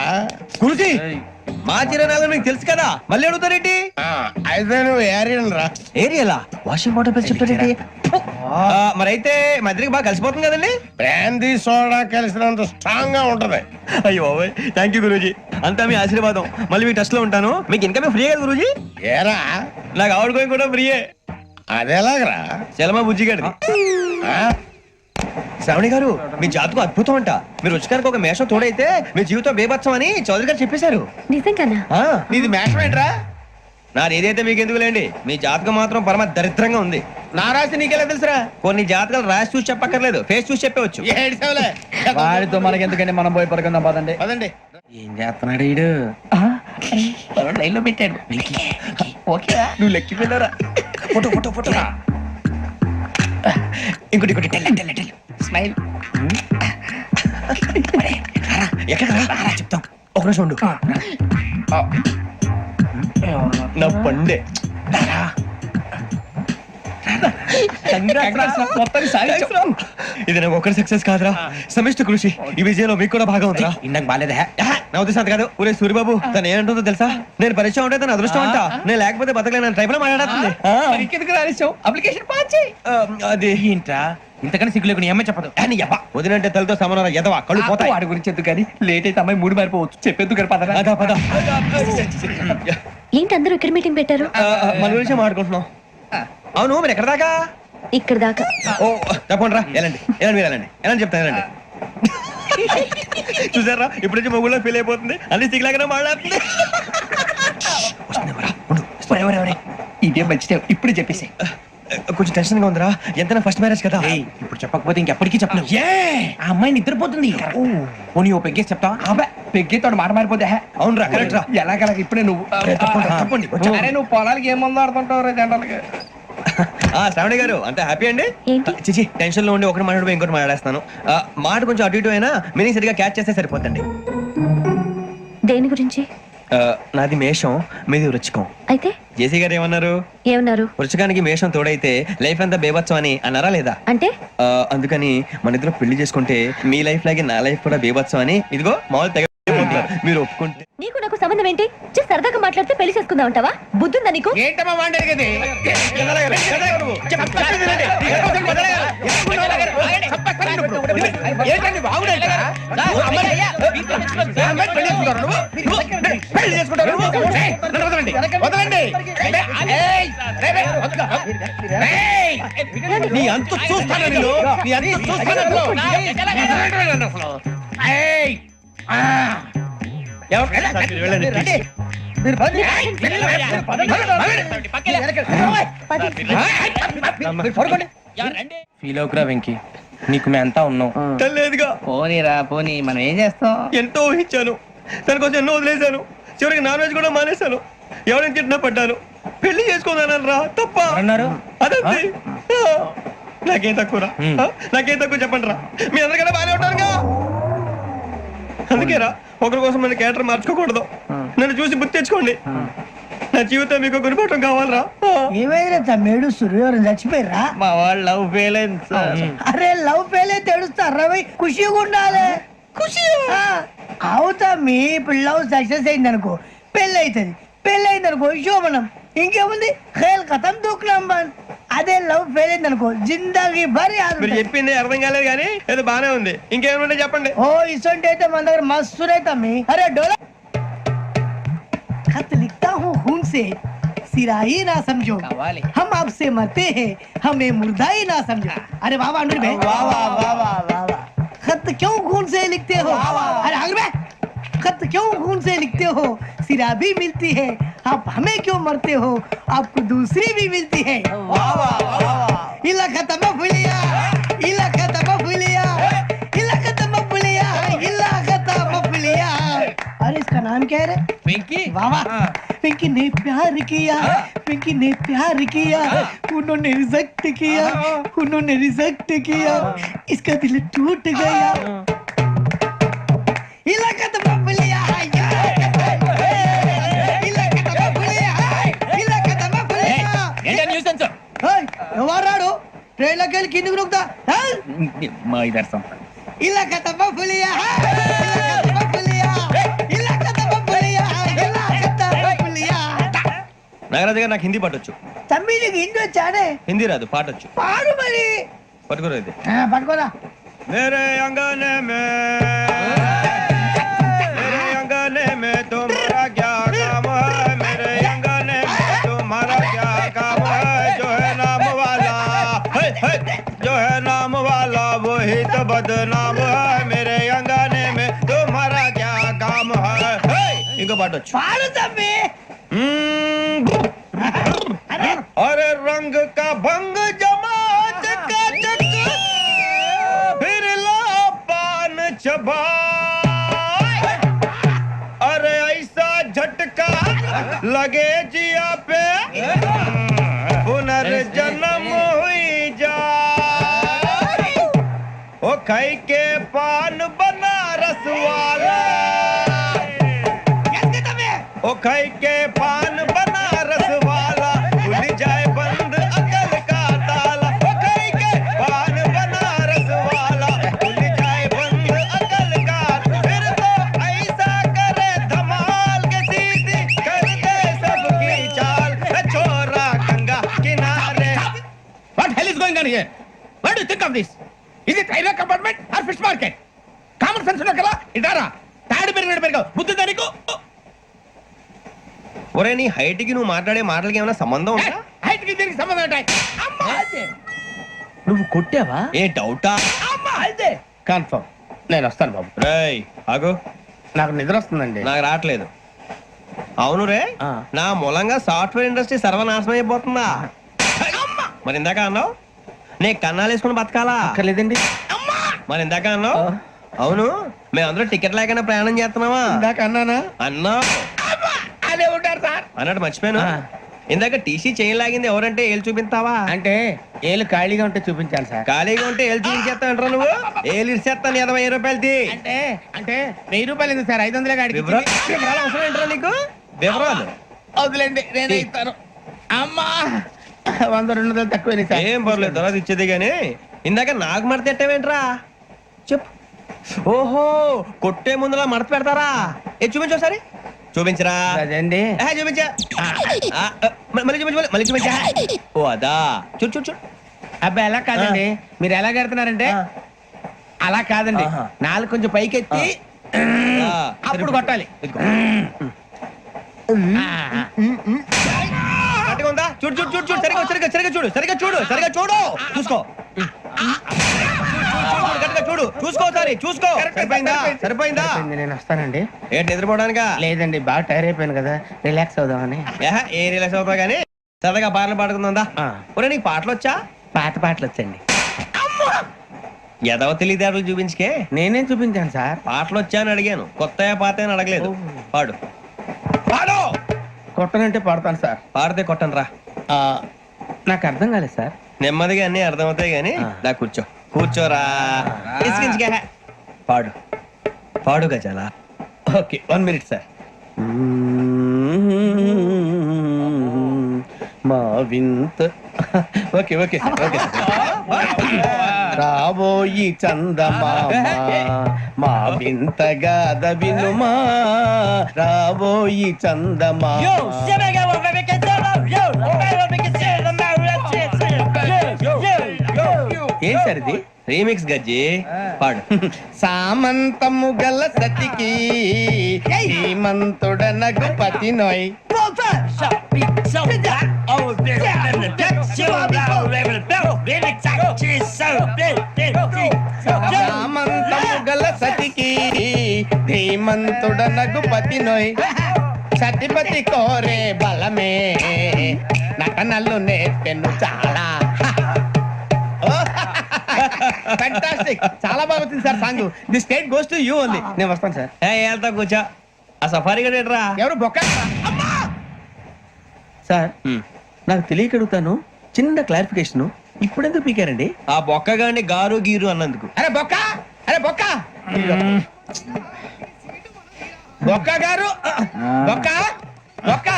[SPEAKER 4] గురుజీ, మా చిరనాలు మీకు తెలుసు కదా, మళ్ళీ అడుగుతారేంటి?
[SPEAKER 6] అయితే నువ్వు ఏరియన్ రా.
[SPEAKER 4] ఏరియలా? వాషింగ్ వాటర్ పేరు చెప్తారేంటి? మరైతే మా ఇద్దరికి బాగా కలిసిపోతుంది కదండి.
[SPEAKER 6] బ్రాందీ సోడా కలిసినంత స్ట్రాంగ్ గా ఉంటది.
[SPEAKER 4] అయ్యో థ్యాంక్ యూ గురూజీ, అంతా మీ ఆశీర్వాదం. మళ్ళీ మీకు టచ్ లో ఉంటాను. మీకు ఇన్కమ్ ఫ్రీ కదా గురూజీ?
[SPEAKER 6] ఏరా,
[SPEAKER 4] నాకు ఆవిడ గోయింగ్ కూడా ఫ్రీయే.
[SPEAKER 6] అదెలాగరా?
[SPEAKER 4] చలమా బుజ్జి గారిది. శ్రావణి గారు, మీ జాతకం అద్భుతం అంట. మీరు రుచికారికి ఒక మేషం తోడైతే మీ జీవితం బేబత్సం అని చౌదరి గారు చెప్పేశారు.
[SPEAKER 7] నిజంగానా?
[SPEAKER 5] నీది మేషం ఏంట్రా?
[SPEAKER 4] నాది ఏదైతే మీకు ఎందుకులేండి, మీ జాతకం మాత్రం పరమ దరిద్రంగా ఉంది.
[SPEAKER 5] నా రాసి నీకెలా తెలుసురా?
[SPEAKER 4] కొన్ని జాతకాలు రాసి చూసి చెప్పక్కర్లేదు, ఫేస్ చూసి చెప్పవచ్చు.
[SPEAKER 5] ఏడ్చావులే.
[SPEAKER 3] వాడితో మనకి ఎందుకండి, మనం పోయి పడుకుందాం పదండి.
[SPEAKER 5] పదండి.
[SPEAKER 9] ఏం చేస్తున్నాడు వీడు? లైన్ లో పెట్టాడు. ఓకేరా?
[SPEAKER 4] నువ్వు లెక్కి వెళ్ళారా? Photo photo photo. ఇంకోటి ఇంకోటి టెల్
[SPEAKER 9] స్మైల్.
[SPEAKER 4] ఎక్కడ చెప్తాం, ఒక నిమిషం ఉండు. నా పండే. ఇది నాకు ఒక్కరి సక్సెస్ కాదురా, సమిష్టి కృషి. ఈ విజయంలో మీకు కూడా భాగం ఉందిరా.
[SPEAKER 9] ఇందాక బాగాలేదా?
[SPEAKER 4] నా ఉద్దేశం అంత కాదు. ఊరే సూర్యబాబు, తను ఏమంటుందో తెలుసా? నేను పరిచయం ఉంటే తన అదృష్టం అంట, నేను లేకపోతే బతకలేను ట్రైబ్ లో మాట్లాడుతుంది.
[SPEAKER 9] ఇంకెందుకు రాలేసావు? అప్లికేషన్ పాస్ చేయి.
[SPEAKER 4] అది
[SPEAKER 9] ఏంట్రా ఇంతకన్నా సిగ్గు లేకుండా ఏమై చెప్పదు.
[SPEAKER 4] వదినంటే తలతో సమానం ఎదవా, కళ్ళు పోతాయి.
[SPEAKER 9] వాడి గురించి ఎందుకు కానీ, లేట్ అయితే అమ్మాయి మూడు మారిపోవచ్చు. చెప్పేందుకు గారు పదరా.
[SPEAKER 4] అదా పద.
[SPEAKER 7] ఏంటి అందరూ ఇక్కడ మీటింగ్ పెట్టారు?
[SPEAKER 4] మన గురించి మాట్లాడుకుంటున్నాం. అవును, మీరు ఎక్కడ దాకా?
[SPEAKER 7] ఇక్కడ దాకా.
[SPEAKER 4] ఓ తప్పకుండా రా, వెళ్ళండి వెళ్ళండి, మీరు వెళ్ళండి వెళ్ళండి చెప్తాను, వెళ్ళండి. చూసారా, ఇప్పుడు నుంచి మొగుల్లో ఫీల్ అయిపోతుంది, అన్ని సిగ్లాగానే మాట్లాడుతుంది.
[SPEAKER 9] ఇదే మంచిదే, ఇప్పుడు చెప్పేసి.
[SPEAKER 4] కొంచెం టెన్షన్ గా ఉందిరా, ఎంతైనా ఫస్ట్ మ్యారేజ్ కదా.
[SPEAKER 9] ఇప్పుడు చెప్పకపోతే ఇంకెప్పటికీ చెప్పను. ఆ అమ్మాయి నిద్రపోతుంది. పోనీ ఓ పెగ్గేసి చెప్తా. పెగ్గేతో మాట మారిపోతే.
[SPEAKER 4] అవును రా, కరెక్ట్ రా.
[SPEAKER 9] ఎలాగలా ఇప్పుడే నువ్వు
[SPEAKER 4] తప్పండి.
[SPEAKER 9] అరే నువ్వు పొలాలకి ఏం మందు ఆడుతుంటావు జనరల్గా.
[SPEAKER 4] శ్రావణి గారు, అంత హ్యాపీ అండి?
[SPEAKER 7] ఏంటి?
[SPEAKER 4] చిచి, టెన్షన్ లో ఉండి ఒకటి మాట్లాడిపోయి ఇంకోటి మాట్లాడేస్తాను. మాట కొంచెం అటు ఇటు అయినా మీనింగ్ సరిగా క్యాచ్ చేస్తే సరిపోతండి.
[SPEAKER 7] దేని గురించి?
[SPEAKER 4] నాది మేషం, మీది వృచ్చికం.
[SPEAKER 7] అయితే
[SPEAKER 4] జేసీ గారు ఏమన్నారు?
[SPEAKER 7] ఏమన్నారు?
[SPEAKER 4] వృచ్చికానికి మేషం తోడైతే లైఫ్ అంతా బేబత్సం అని అన్నారా లేదా?
[SPEAKER 7] అంటే
[SPEAKER 4] అందుకని మన ఇద్దరు పెళ్లి చేసుకుంటే మీ లైఫ్ లాగే నా లైఫ్ కూడా బేబత్సం అని, ఇదిగో మామూలు తెగ మీరు ఒప్పుకుంటే.
[SPEAKER 7] నీకు నాకు సంబంధం ఏంటి? సరదాగా మాట్లాడితే పెళ్లి చేసుకుందాం అంటావా? బుద్ధుందా నీకు?
[SPEAKER 5] ఏంటమ్మా వాడేది? ఏంటండి బాగుండే
[SPEAKER 9] పెళ్లి చేసుకుంటారు ఏయ్, నన్ను వదలండి, వదలండి. ఏయ్, రే, రే, వదలు. ఏయ్, నీ అంతు చూస్తాను నేను, నీ అంతు చూస్తాను అసలు. ఏయ్, ఆ. ఎవరు? వెళ్ళండి, please.
[SPEAKER 2] మీరు పదండి.
[SPEAKER 9] ఏయ్, వెళ్ళండి,
[SPEAKER 2] మీరు పడుకోండి.
[SPEAKER 9] ఫీల్ అవుకురా వెంకీ, నీకు మేము అంతా ఉన్నాం.
[SPEAKER 4] లేదుగా
[SPEAKER 2] పోనీరా పోనీ, మనం ఏం చేస్తాం?
[SPEAKER 4] ఎంతో ఊహించాను, దానికోసం ఎన్నో వదిలేశాను, చివరికి నాన్ వెజ్ కూడా మానేశాను. ఎవరైనా తిట్టినా పడ్డాను. పెళ్లి చేసుకోదానరా తప్ప
[SPEAKER 9] అన్నారు
[SPEAKER 4] అదంతే. నాకేం తక్కువరా? నాకేం తక్కువ చెప్పండి రా. మీ అందరికన్నా బాగానే ఉంటారుగా. అందుకేరా ఒకరి కోసం మన క్యారెక్టర్ మార్చుకోకూడదు. నన్ను చూసి గుర్తు తెచ్చుకోండి. నా జీవితం మీకు గురిపటం కావాలరా.
[SPEAKER 2] ఏమైనా తమ్మేడు సూర్యవరం చచ్చిపోయిరా?
[SPEAKER 4] మా వాళ్ళు లవ్ ఫెయిల్ అయింది సార్.
[SPEAKER 2] అరే లవ్ ఫెయిల్ అయితే ఏడుస్తారా? ఖుషిగా ఉండాలి. ఖుషి అవుతా. మీ ఇప్పుడు లవ్ సక్సెస్ అయింది అనుకో, పెళ్ళి అవుతుంది. పెళ్ళి అయింది అనుకో శోభనం. ఇంకేముంది, ఖేల్ కథం దూకునాం బాన్. అదే లవ్ ఫెయిల్ అయింది అనుకో, జిందాగీ భారీ.
[SPEAKER 4] మీరు చెప్పింది అర్థం కాలేదు కానీ ఏదో బానే ఉంది. ఇంకేమైనా చెప్పండి.
[SPEAKER 2] ఓ ఇసొంటి అయితే మన దగ్గర మస్తు తమ్మి. అరే డోలా खत लिखता हूँ खून से, सिरा ही ना समझो, हम आपसे मरते हैं, हमें मुर्दा ही ना समझो. अरे वाह वाह अनुर भाई, वाह वाह वाह वाह वाह. खत क्यों खून से लिखते हो? अरे अनुर भाई, खत क्यों खून से लिखते हो? सिरा भी मिलती है, आप हमें क्यों मरते हो? आपको दूसरी भी मिलती है. वाह वाह वाह. इला खत्म फुलिया, इला खत्म फुलिया, इला खत्म फुलिया, इला खत्म फुलिया. अरे इसका नाम क्या है रे?
[SPEAKER 9] వెంకీ.
[SPEAKER 2] वाह वाह. पिंकी ने प्यार किया, पिंकी ने प्यार किया, उन्होंने रिजेक्ट किया, उन्होंने रिजेक्ट किया, इसका दिल टूट गया. इलाका तो बबलिया है, इलाका तो बबलिया है, इलाका तो बबलिया.
[SPEAKER 9] ఏంటా న్యూసెన్స్?
[SPEAKER 2] ఎవరాడు ట్రైన్ లోకి వెళ్ళి కిందికి నొక్కుతా?
[SPEAKER 9] మా ఇదర్శం.
[SPEAKER 2] ఇలాకా तो बबलिया है, इलाका तो बबलिया, इलाका तो बबलिया, इलाका तो बबलिया.
[SPEAKER 4] నాగరాజు గారు నాకు హిందీ పాటొచ్చు.
[SPEAKER 2] తమ్మి నీకు హిందీ వచ్చానే?
[SPEAKER 4] హిందీ రాదు, పాటొచ్చు.
[SPEAKER 2] పాడు మరి.
[SPEAKER 4] పట్టుకోలేదు.
[SPEAKER 2] పట్టుకోరా.
[SPEAKER 4] मेरे अंगने में मेरे अंगने में तुम्हारा क्या काम है? मेरे अंगने में तुम्हारा क्या काम है? जो है नाम वाला जो है नाम वाला वही तो बदनाम है. मेरे अंगने में तुम्हारा क्या काम है? इनको बाटो
[SPEAKER 2] పాడు తమ్మి.
[SPEAKER 4] अरे रंग का भंग जमा चकाचक फिर ला पान चबा. अरे ऐसा झटका लगे जिया पे पुनर्जन्म हुई जा. ओ खाई के पान बनारस वाला, ओ खाई के पान बनारस वाला, खुल जाए बंद अकल का ताला. ओ खाई के पान बनारस वाला, खुल जाए बंद अकल का. फिर तो ऐसा करे धमाल के सीधी कर दे सबकी चाल. छोरा गंगा किनारे.
[SPEAKER 9] What hell is going on here? What do you think of this? Is it railway compartment or fish market? Common sense ఉన్నా కదా, ఇదారా తాడు పెరిగావు బుద్ధి దానికి.
[SPEAKER 4] ఒరే నీ హైట్ కి నువ్వు మాట్లాడే మాటలకి ఏమైనా సంబంధం ఉందా?
[SPEAKER 9] హైట్ కి దీనికి సంబంధం ఉంటాయి. అమ్మా నువ్వు కొట్టావా?
[SPEAKER 4] ఏ డౌటా?
[SPEAKER 9] అమ్మా అయితే కన్ఫర్మ్. నేను వస్తాను బాబు.
[SPEAKER 4] రేయ్ ఆగు,
[SPEAKER 9] నాకు నిద్ర వస్తుందండి.
[SPEAKER 4] నాకు రావట్లేదు. అవును రే, నా మూలంగా సాఫ్ట్వేర్ ఇండస్ట్రీ సర్వనాశనం అయిపోతుందా? మరి ఇందాక అన్నావు నీ కన్నాలు వేసుకుని బతకాలా?
[SPEAKER 9] అక్కర్లేదండి.
[SPEAKER 4] మరి ఇందాక అన్నావు అవును మేమందరూ టికెట్ లేకుండా ప్రయాణం చేస్తున్నావా?
[SPEAKER 9] ఇందాక అన్నానా?
[SPEAKER 4] అన్నావు.
[SPEAKER 9] అదే ఉంటారు సార్
[SPEAKER 4] అన్నట్టు మర్చిపోయాను. ఇందాక టీసీ చేయి లాగింది ఎవరంటే ఏళ్ళు చూపిస్తావా?
[SPEAKER 9] అంటే ఏళ్ళు ఖాళీగా ఉంటే చూపించాలి సార్.
[SPEAKER 4] ఖాళీగా ఉంటే ఏళ్ళు చూపించేస్తానంటారా నువ్వు? ఏళ్ళు ఇచ్చేస్తాను 20 రూపాయలది.
[SPEAKER 9] అంటే అంటే 1000 రూపాయలు ఎందుకు సార్? 500 గాడికి
[SPEAKER 4] వివరాలు అవసరం ఏంటరా నీకు? వివరాలు
[SPEAKER 9] వదిలేండి, నేనే ఇస్తాను. అమ్మా 100 200 తక్కువ సార్.
[SPEAKER 4] ఏం పర్లేదు, తర్వాత ఇచ్చేది గానీ ఇందాక నాకు మడత ఎట్టవేంట్రా చెప్పు. ఓహో కొట్టే ముందులా మడత పెడతారా? ఏ చూపించు ఒకసారి. చూపించరా?
[SPEAKER 9] అదండి.
[SPEAKER 4] చూపించా. మళ్ళీ చూపించు, మళ్ళీ చూపించా. ఓ అదా, చూడు చూడు చూడు.
[SPEAKER 9] అబ్బాయి ఎలా కాదండి, మీరు ఎలా కడుతున్నారంటే అలా కాదండి. నాలుగు కొంచెం పైకెత్తి అప్పుడు కొట్టాలి.
[SPEAKER 4] ఇదిగో. గట్టిగా ఉందా? చూడు చూడు చూడు చూడు సరిగా సరిగా సరిగా చూడు సరిగా చూడు సరిగా చూడు చూసుకో గట్టిగా చూడు చూసుకో సారి చూసుకో సరిపోయిందా సరిపోయిందా
[SPEAKER 5] నేను వస్తానండి.
[SPEAKER 4] ఏంటి నిద్రపోవడానికా?
[SPEAKER 5] లేదండి, బాగా టైర్ అయిపోయాను కదా, రిలాక్స్ అవుదామని.
[SPEAKER 4] ఏ రిలాక్స్ అవుతావు కానీ సరదాగా పాటలు పాడుకుందా? ఒరే నీకు పాటలు వచ్చా?
[SPEAKER 5] పాత పాటలు వచ్చండి.
[SPEAKER 4] ఎదవ తెలివితేటలు చూపించుకే.
[SPEAKER 5] నేనేం చూపించాను సార్?
[SPEAKER 4] పాటలు వచ్చా అని అడిగాను, కొత్త పాత అని అడగలేదు. పాడు పాడు.
[SPEAKER 5] కొట్టనంటే పాడతాను సార్.
[SPEAKER 4] పాడితే కొట్టను రా.
[SPEAKER 5] నాకు అర్థం కాలేదు సార్.
[SPEAKER 4] నెమ్మదిగా అన్ని అర్థమవుతాయి గానీ దా కూర్చో కూర్చోరా. ఇసుకించుకే. పాడు పాడు గజాల.
[SPEAKER 5] Okay, 1 minute sir. మా వింత ఓకే ఓకే ఓకే రాబోయి చందమామ మా వింతగా వినుమా రాబోయి చందమామ. ఏం సార్ ఇది?
[SPEAKER 4] రీమిక్స్ గజ్జి. పాడు.
[SPEAKER 5] సామంతము గల సతికి హేమంతుడ నగుపతి నోయ్. సామంతము గల సతికి ధీమంతుడ నగుపతి నోయ్. సతిపతి కోరే బలమే నటనలు నేర్పెను చాలా. ఫ్యాంటాస్టిక్, చాలా బాగా వచ్చింది sir song. The state goes to you only. నేను వస్తాను సార్.
[SPEAKER 4] వెళ్తా కూర్చో. ఆ సఫారీ గడేట్రా.
[SPEAKER 5] ఎవరు బొక్క సార్? నాకు తెలియక అడుగుతాను, చిన్న క్లారిఫికేషన్. ఇప్పుడెందుకు పీకారండి?
[SPEAKER 4] ఆ బొక్క గాని గారు గీరు అన్నందుకు.
[SPEAKER 5] అరే బొక్క, అరే బొక్క, బొక్క గారు, బొక్క బొక్క.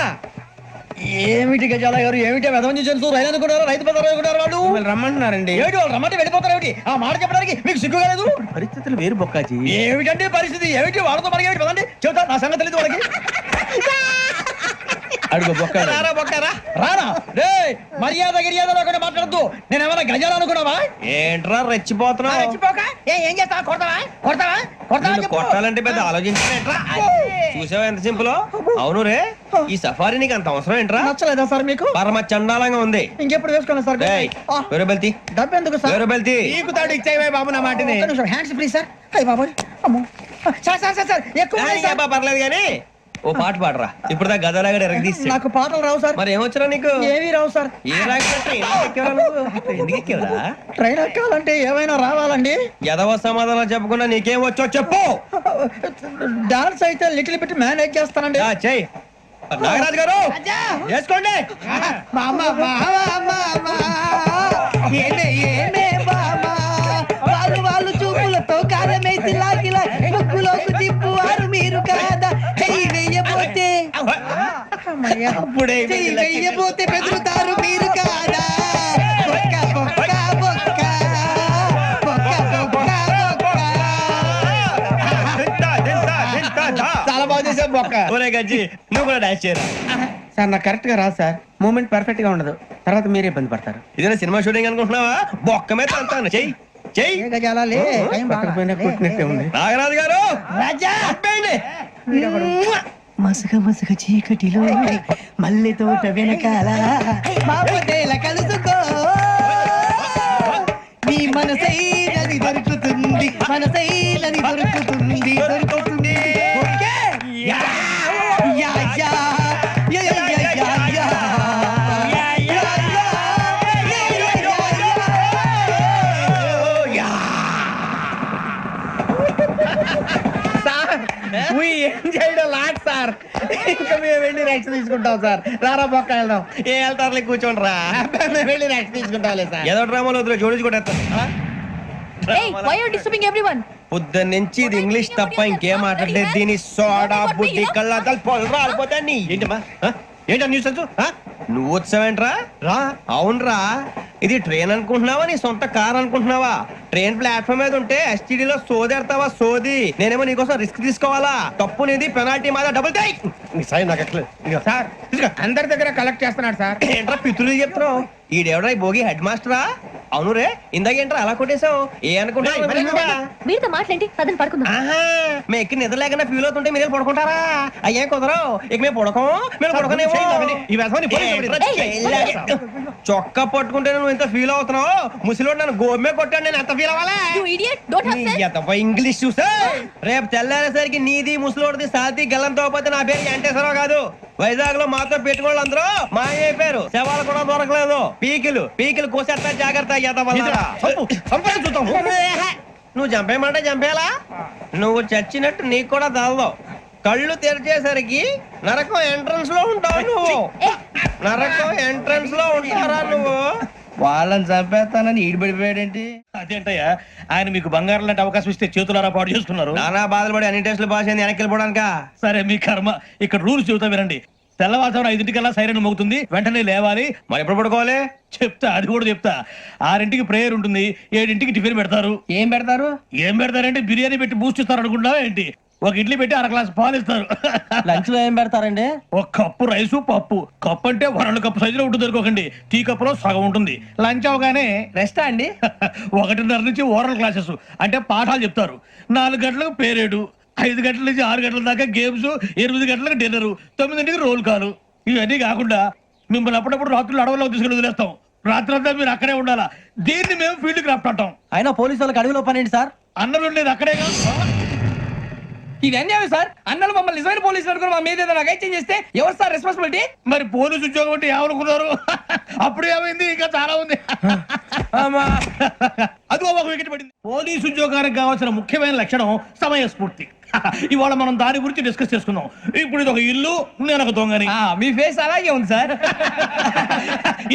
[SPEAKER 2] ఏమిటి గజాల గారు, ఏమిటి వెదవం చూసారు? రైలు అనుకున్నారు, రైతు బజార్ అనుకున్నారు. వాళ్ళు
[SPEAKER 5] రమ్మంటున్నారండి.
[SPEAKER 2] ఏమిటి వాళ్ళు రమ్మంటే వెళ్ళిపోతారు? ఏమిటి ఆ మాట చెప్పడానికి మీకు సిగ్గు కాలేదు?
[SPEAKER 5] పరిస్థితులు వేరు బొక్కాజీ.
[SPEAKER 2] ఏమిటండి పరిస్థితి? ఏమిటి వాళ్ళతో మనకి ఏమిటి పదండి చెబుతా, నా సంగతి తెలియదు వాళ్ళకి.
[SPEAKER 5] అడుగు బొక్క.
[SPEAKER 4] రారా బొక్కరా.
[SPEAKER 2] రానా రే, మర్యాద గిర్యాద లేకుండా మాట్లాడద్దు. నేను ఏమైనా గజాలు అనుకున్నావా?
[SPEAKER 4] ఏంట్రా రెచ్చిపోతున్నావు?
[SPEAKER 2] ఏం చేస్తావా? కొడతావా కొడతావా కొడతావా
[SPEAKER 4] నిన్ను కొట్టాలంటే పెద్ద ఆలోచించా. చూసావా ఎంత సింపుల్? అవును రే, ఈ సఫారీ నీకు అంత అవసరం ఏంట్రా?
[SPEAKER 2] నచ్చలేదా సార్ మీకు?
[SPEAKER 4] పరమ చండాలంగా ఉంది.
[SPEAKER 2] ఇంకెప్పుడు వేసుకోండి సార్.
[SPEAKER 4] వేరే బెల్తి
[SPEAKER 2] డబ్బు ఎందుకు సార్?
[SPEAKER 4] వేరే బెల్తి.
[SPEAKER 5] నీకు తాడు ఇచ్చాయి బాబు నా మాటని.
[SPEAKER 2] Hands free sir. అయ్యి బాబోయ్, అమ్మో సార్ సార్ సార్ సార్ ఎక్కువ ఉన్నాయి సార్.
[SPEAKER 4] పర్లేదు కానీ ఓ పాట పాడరా. ఇప్పుడు దా గదలాగా ఎరగ తీసి.
[SPEAKER 2] నాకు పాటలు రావు సార్.
[SPEAKER 4] మరి ఏమొచ్చరా నీకు?
[SPEAKER 2] ఏమీ రావు సార్.
[SPEAKER 4] ఏ రాకపోతే ఎందుకు ఎక్కేవరా?
[SPEAKER 2] ట్రైన్ ఎక్కాలంటే ఏమైనా రావాలండి.
[SPEAKER 4] ఎదవ సమాధానం చెప్పకుండా నీకేం వచ్చో చెప్పు.
[SPEAKER 2] డాన్స్ అయితే లిటిల్ బిట్ మేనేజ్ చేస్తానండి.
[SPEAKER 4] చెయ్యి నాగరాజు గారు వేసుకోండి.
[SPEAKER 2] వాళ్ళు చూపులతో కారమేసి లాగిలా ముక్కులోకి తిప్పువారు మీరు కాదా? చెయ్యి వెయ్యబోతే చెయ్యి వెయ్యబోతే బెదురుతారు మీరు కాదా? బొక్క బొక్క బొక్క బొక్క బొక్క.
[SPEAKER 5] చాలా బాగా చేసావు బొక్క.
[SPEAKER 4] ఒరే గజ్జి నువ్వు కూడా డాన్స్ చేయరా.
[SPEAKER 5] సార్ నాకు కరెక్ట్ గా రాదు సార్. మూమెంట్ పర్ఫెక్ట్ గా ఉండదు, తర్వాత మీరే ఇబ్బంది పడతారు.
[SPEAKER 4] ఇదేనా సినిమా షూటింగ్ అనుకుంటున్నావా? బొక్క మీద అంటాను. చెయ్యి చెయ్యి.
[SPEAKER 2] గజాలే
[SPEAKER 5] పక్కన పోయినా కొట్టినట్టే ఉంది.
[SPEAKER 4] నాగరాజు గారు
[SPEAKER 2] రాజా
[SPEAKER 4] చెప్పండి.
[SPEAKER 2] మసగ మసగ చీకటిలో మల్లె తోట వెనకాల మాపదేల కలుసుకో నీ మనసైనది దొరుకుతుంది, మనసైనది దొరుకుతుంది దొరుకుతుంది. Okay? Yeah yeah yeah yeah yeah yeah yeah yeah.
[SPEAKER 5] Sir ఇంకా మేము వెళ్ళి రెక్స్ తీసుకుంటాం సార్. రారా బొక్క వెళ్దాం.
[SPEAKER 4] ఏ వెళ్తారులే కూర్చోండి రా.
[SPEAKER 5] మేము వెళ్ళి రెక్స్ తీసుకుంటాంలే సార్.
[SPEAKER 4] ఏదో డ్రామాలో వద్దు జోడించుకుంటా.
[SPEAKER 8] Hey, why are you disturbing everyone?
[SPEAKER 4] పొద్దున్న నుంచి ఇది ఇంగ్లీష్ తప్ప ఇంకేం మాట్లాడలేదు. దీని సోడా బుద్ధి కళ్ళ పొలరా అలిపోతా. ఏంటమ్మా ఏంటా న్యూస్ నువ్వు వచ్చావేంట్రా? రా. అవునరా, ఇది ట్రైన్ అనుకుంటున్నావా నీ సొంత కార్ అనుకుంటున్నావా? ట్రైన్ ప్లాట్ఫామ్ మీద ఉంటే STD లో సోదేడతావా సోది. నేనేమో నీకోసం రిస్క్ తీసుకోవాలా? తప్పు నీది, పెనాల్టీ మాదా, డబుల్ టై.
[SPEAKER 5] సార్ అందరి దగ్గర కలెక్ట్ చేస్తున్నాడు సార్.
[SPEAKER 4] ఏంట్రా పితులు చెప్తున్నావు? ఈడెవడా భోగి హెడ్ మాస్టరా? అవును రే ఇందాక ఏంట్రా అలా కొట్టేశావు ఏ అనుకుంటా
[SPEAKER 7] మీరుతో మాట్లాడి పదని పడుకుందాం.
[SPEAKER 4] ఆహా మేము ఎక్కి నిద్ర లేకుండా ఫీల్ అవుతుంటే మీరు పడుకుంటారా? అయ్యే కుదరవు. ఇక మేము పడకం మేము పడకనేమో. చొక్కా పట్టుకుంటే నువ్వు ఎంత ఫీల్ అవుతున్నావు? ముసలివాడు నన్ను గోమే కొట్టాడు, నేను ఎంత ఫీల్ అవ్వాలా?
[SPEAKER 7] You idiot, don't have sense.
[SPEAKER 4] English చూసా రేపు తెల్లారేసరికి నీది ముసలోడిది సాతి గల్లంతో పోతే నా పేరు వెంకటేశ్వరరావు కాదు. వైజాగ్ లో మాతో పెట్టుకోళ్ళు అందరూ మాయైపోయారు. శవాలు కూడా దొరకలేదు. పీకిలు కోసేస్తా జాగ్రత్త. నువ్వు చంపేయమంటే చంపేలా? నువ్వు చచ్చినట్టు నీకు కూడా తగదు. కళ్ళు తెరిచేసరికి నరకం ఎంట్రన్స్ లో ఉంటావు నువ్వు. నరకం ఎంట్రన్స్ లో ఉంటారా నువ్వు?
[SPEAKER 2] వాళ్ళని చంపేస్తానని ఈడిపడిపోయాడేంటి?
[SPEAKER 9] అదేంటయ్యా ఆయన మీకు బంగారం లాంటి అవకాశం ఇస్తే చేతులారా పాటు చేసుకున్నారు.
[SPEAKER 4] నానా బాధలు పడి అన్ని టెస్టులు పాస్ అయింది వెనక్కి వెళ్ళిపోవడానికా?
[SPEAKER 9] సరే మీ కర్మ. ఇక్కడ రూల్స్ చెబుతా వినండి. తెల్లవారుజామున 5 సైరన్ మోగుతుంది, వెంటనే లేవాలి.
[SPEAKER 4] మరి ఎప్పుడు పడుకోవాలి?
[SPEAKER 9] చెప్తా, అది కూడా చెప్తా. 6 ప్రేయర్ ఉంటుంది, 7 టిఫిన్ పెడతారు.
[SPEAKER 2] ఏం పెడతారు?
[SPEAKER 9] ఏం పెడతారంటే బిర్యానీ పెట్టి బూస్ట్ ఇస్తారు అనుకుంటావా ఏంటి? ఒక ఇడ్లీ పెట్టి 1 గ్లాస్ పాలు ఇస్తారు.
[SPEAKER 2] లంచ్ లో ఏం పెడతారండి?
[SPEAKER 9] ఒక కప్పు రైసు పప్పు. కప్పు అంటే 2 కప్పు సైజులో ఉంటుంది అనుకోకండి. టీ కప్పులో సగం ఉంటుంది. లంచ్ అవగానే
[SPEAKER 2] రెస్టా అండి?
[SPEAKER 9] 1:30 నుంచి ఓరల్ క్లాసెస్ అంటే పాఠాలు చెప్తారు. 4 గంటలకు పేరేడు, 5 గంటల నుంచి 6 గంటల దాకా గేమ్స్, 8 గంటలకు డిన్నర్, 9 రోల్ కాలు. ఇవన్నీ కాకుండా మిమ్మల్ని అప్పుడప్పుడు రాత్రులు అడవుల్లో తీసుకుని వదిలేస్తాం. రాత్రి అంతా మీరు అక్కడే ఉండాలా. దీన్ని మేము ఫీల్డ్ క్రాఫ్ట్ అంటాం.
[SPEAKER 2] అయినా పోలీసు వాళ్ళకి అడవిలో పని ఏంటి సార్?
[SPEAKER 9] అన్నలు ఉండేది అక్కడే కాదు.
[SPEAKER 2] ఇది అన్యాయం సార్. అన్నలు మమ్మల్ని నిజమైన పోలీసులు అనుకుని మా మీద ఏదైనా అగైత్యం చేస్తే ఎవరు సార్ రెస్పాన్సిబిలిటీ?
[SPEAKER 9] మరి పోలీసు ఉద్యోగం అంటే ఏమనుకున్నారు? అప్పుడు ఏమైంది? ఇంకా చాలా ఉంది. అది ఒక వికెట్ పడింది. పోలీసు ఉద్యోగానికి కావాల్సిన ముఖ్యమైన లక్షణం సమయస్ఫూర్తి. ఇవాళ మనం దాని గురించి డిస్కస్ చేసుకుందాం. ఇప్పుడు ఇది ఒక ఇల్లు, నేను ఒక దొంగని.
[SPEAKER 2] మీ ఫేస్ అలాగే ఉంది సార్.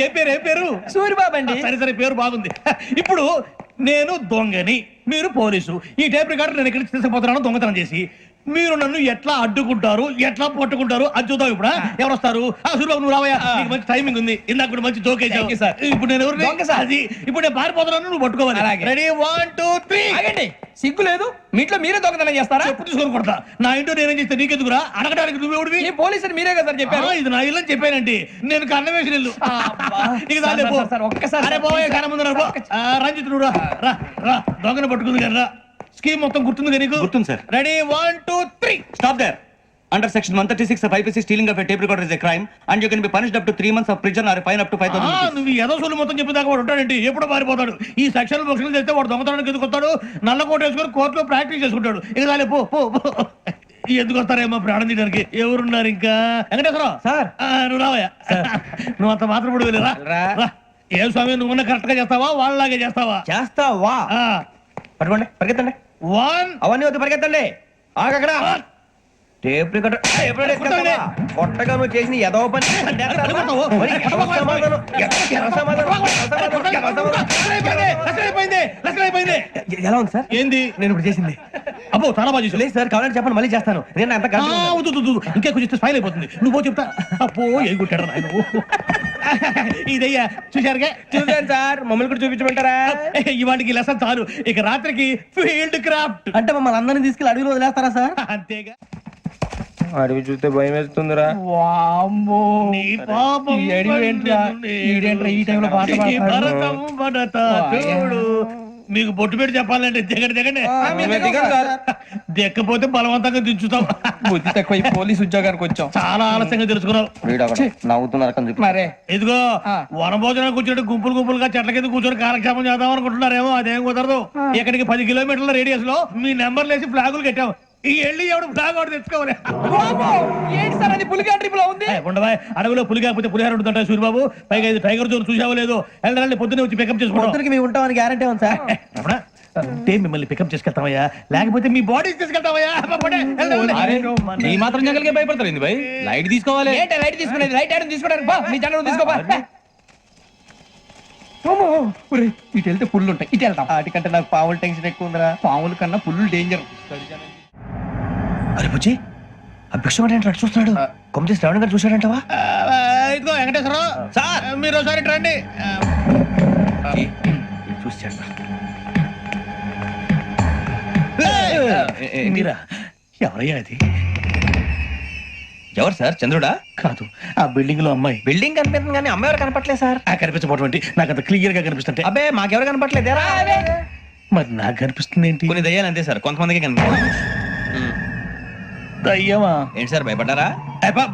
[SPEAKER 9] ఏ పేరు?
[SPEAKER 2] సూరిబాబు అండి.
[SPEAKER 9] సరే పేరు బాగుంది. ఇప్పుడు నేను దొంగని, మీరు పోలీసు. ఈ టైప్ రికార్డు నేను ఎక్కడికి తీసుకుపోతున్నాను దొంగతనం చేసి. మీరు నన్ను ఎట్లా అడ్డుకుంటారు, ఎట్లా పట్టుకుంటారు అది చూద్దాం. ఇప్పుడు ఎవరు వస్తారు? సూరిబాబు నువ్వు రావయ్యా, నీకు మంచి టైమింగ్ ఉంది. ఇందాక కూడా మంచి జోక్ వేసావు సార్. ఇప్పుడు నేను ఎవరు? అది ఇప్పుడు నేను పారిపోతున్నాను, నువ్వు పట్టుకోవాలి. రెడీ 1 2 3.
[SPEAKER 2] సిగ్గు లేదు? మీట్లో మీరే దొంగతనం చేస్తారా?
[SPEAKER 9] చెప్పు తీసుకొని కొడతా. నా ఇంటో నేనేం చేస్తే నీకెందుకురా? అడగడానికి నువ్వెవడివి?
[SPEAKER 2] ఈ పోలీసులు మీరే కదా సార్ చెప్పారు.
[SPEAKER 9] ఇది నా ఇల్లు అని చెప్పానండి. నేను కన్నం వేసిన ఇల్లు. ఒక్కసారి రంజిత్ నువ్వు రా. దొంగను పట్టుకుంది కదా. స్కీమ్ మొత్తం గుర్తుంది కదా నీకు?
[SPEAKER 11] గుర్తుంది sir.
[SPEAKER 9] Ready 1 2 3.
[SPEAKER 11] Stop there. Under section 136 of IPC, stealing of a tape recorder is a crime and you can be punished up to 3 months of prison or a fine up to 5,000 rupees.
[SPEAKER 9] నువ్వు ఏదో సొల్లు మొత్తం చెప్పేదాకా వాడు ఉంటాడండి. ఎప్పుడో పారిపోతాడు. ఈ సెక్షన్ బుక్స్లు చేస్తే వాడు దొంగతనానికి ఎందుకు వస్తాడు? నల్ల కోట వేసుకొని కోర్టులో ప్రాక్టీస్ చేసుకుంటాడు. ఇక చాలే పో. ఎందుకు వస్తారేమో ప్రాణం తీయడానికి. ఎవరున్నారు ఇంకా? వెంకటేశ్వరరావు సార్, నువ్వు రావయ్యా. నువ్వు అంత మాత్రం కూడా వెళ్ళిరా. ఏం స్వామి నువ్వు కరెక్ట్ గా చేస్తావా వాళ్ళలాగే చేస్తావా?
[SPEAKER 4] చేస్తావా? పట్టుకోండి, పరిగెత్తండి.
[SPEAKER 9] 1
[SPEAKER 4] అవన్నీ వద్దు, పరిగెత్తండి. ఆగక్కడ టేప్ రికార్డర్ కొట్టగా నువ్వు చేసిన ఏదో పని. ఎలా ఉంది సార్?
[SPEAKER 9] ఏంది
[SPEAKER 4] నేను ఇప్పుడు చేసింది?
[SPEAKER 9] అబ్బో చాలా బాగా చేసావు.
[SPEAKER 4] లేదు సార్, కావాలంటే చెప్పండి, మళ్ళీ చేస్తాను. నేను అంత
[SPEAKER 9] ఇంకే కొంచెం స్మైల్ అయిపోతుంది. నువ్వు చెప్తా. అబ్బో ఏ కుట్టాడు ఆయన. ఇదయ్యా చూశారుగా?
[SPEAKER 4] చూసాను సార్. మమ్మల్ని కూడా చూపించమంటారా?
[SPEAKER 9] ఇవాటికి లెసన్ చాలు. ఇక రాత్రికి ఫీల్డ్ క్రాఫ్ట్.
[SPEAKER 2] అంటే మమ్మల్ని అందరినీ తీసుకెళ్ళి అడవిలో వదిలేస్తారా సార్?
[SPEAKER 9] అంతేగా.
[SPEAKER 4] అడవి చూస్తే భయం వేస్తుందిరా.
[SPEAKER 9] నీ పాపం
[SPEAKER 2] ఈ అడవి ఏంట్రా? ఈడేంట్రా ఈ టైంలో పాట పాడతాడు?
[SPEAKER 9] భరతం భరత చూడు. మీకు బొట్టు పెట్టి చెప్పాలంటే దిగండి. దిక్కపోతే బలవంతంగా దించుతాం.
[SPEAKER 2] బుద్ధి తక్కువ ఈ పోలీస్ ఉద్యోగానికి వచ్చాం.
[SPEAKER 9] చాలా ఆలస్యంగా తెలుసుకున్నావు.
[SPEAKER 4] నవ్వుతున్నారు.
[SPEAKER 9] ఇదిగో వనభోజనానికి కూర్చోండి. గుంపులుగా చెట్ల కింద కూర్చొని కాలక్షేపం చేద్దాం అనుకుంటున్నారేమో. అదేం కుదరదు. ఇక్కడికి 10 కిలోమీటర్ల రేడియస్ లో మీ నెంబర్లు వేసి ఫ్లాగులు కట్టాం. ఈ వెళ్ళి ఎవడు ఫ్లాగ్ ఒకటి తెచ్చుకోవాలి.
[SPEAKER 2] ఏంటి సార్ అది? పులిగా ట్రిప్ ఉంది.
[SPEAKER 9] ఉండవా? అడవిలో పులి కాకపోతే పులిహార ఉంటుంటాయి సూరిబాబు. పైగా ఇది టైగర్ జోన్ చూసావో లేదో. వెళ్ళాలి పొద్దున్నే వచ్చి పికప్ చేసుకుంటాం.
[SPEAKER 2] మేము ఉంటామని గ్యారంటీ ఉంది సార్.
[SPEAKER 9] అంటే మిమ్మల్ని పికప్ చేసుకెళ్తామయ్యా, లేకపోతే మీ బాడీ తీసుకెళ్తామయ్యా.
[SPEAKER 11] ఈ మాత్రం జంగల్కే భయపడతారు ఏంది భయ్? లైట్ తీసుకోవాలి.
[SPEAKER 2] ఏంటి లైట్ తీసుకునేది? లైట్ ఐరన్ తీసుకోవడానికి బా, మీ జనరల్ తీసుకోబా. ఇటు వెళ్తే పుల్లు ఉంటాయి, ఇటు వెళ్తాం. వాటికంటే నాకు పాములు టెన్షన్ ఎక్కువ ఉందిరా. పాముల కన్నా పుల్లు డేంజర్.
[SPEAKER 4] అరే బుజ్జి, ఆ భిక్షం అంటే చూస్తున్నాడు. కొమ్మ చేసి శ్రావణ్ గారు చూశాడంటవా?
[SPEAKER 9] ఇదిగో వెంకటేశ్వరరావు సార్, మీరు ఒకసారి రండి.
[SPEAKER 4] చూశాడు.
[SPEAKER 9] మీరా? ఎవరయ్యా అది?
[SPEAKER 4] ఎవరు సార్ చంద్రుడా?
[SPEAKER 9] కాదు, ఆ బిల్డింగ్ లో అమ్మాయి.
[SPEAKER 4] బిల్డింగ్ కనిపిస్తుంది కానీ అమ్మ ఎవరు కనపట్లేదు సార్.
[SPEAKER 9] ఆ కనిపించబోటువంటి నాకు అంత క్లియర్ గా కనిపిస్తుంటే.
[SPEAKER 4] అబ్బే మాకెవరు కనపట్లేదు.
[SPEAKER 9] మరి నాకు కనిపిస్తుంది ఏంటి?
[SPEAKER 4] కొన్ని దయ్యాలు అంతే సార్, కొంతమందికి కనిపిస్తుంది.
[SPEAKER 9] దయ్యమా?
[SPEAKER 4] ఏంటి సార్ భయపడ్డారా?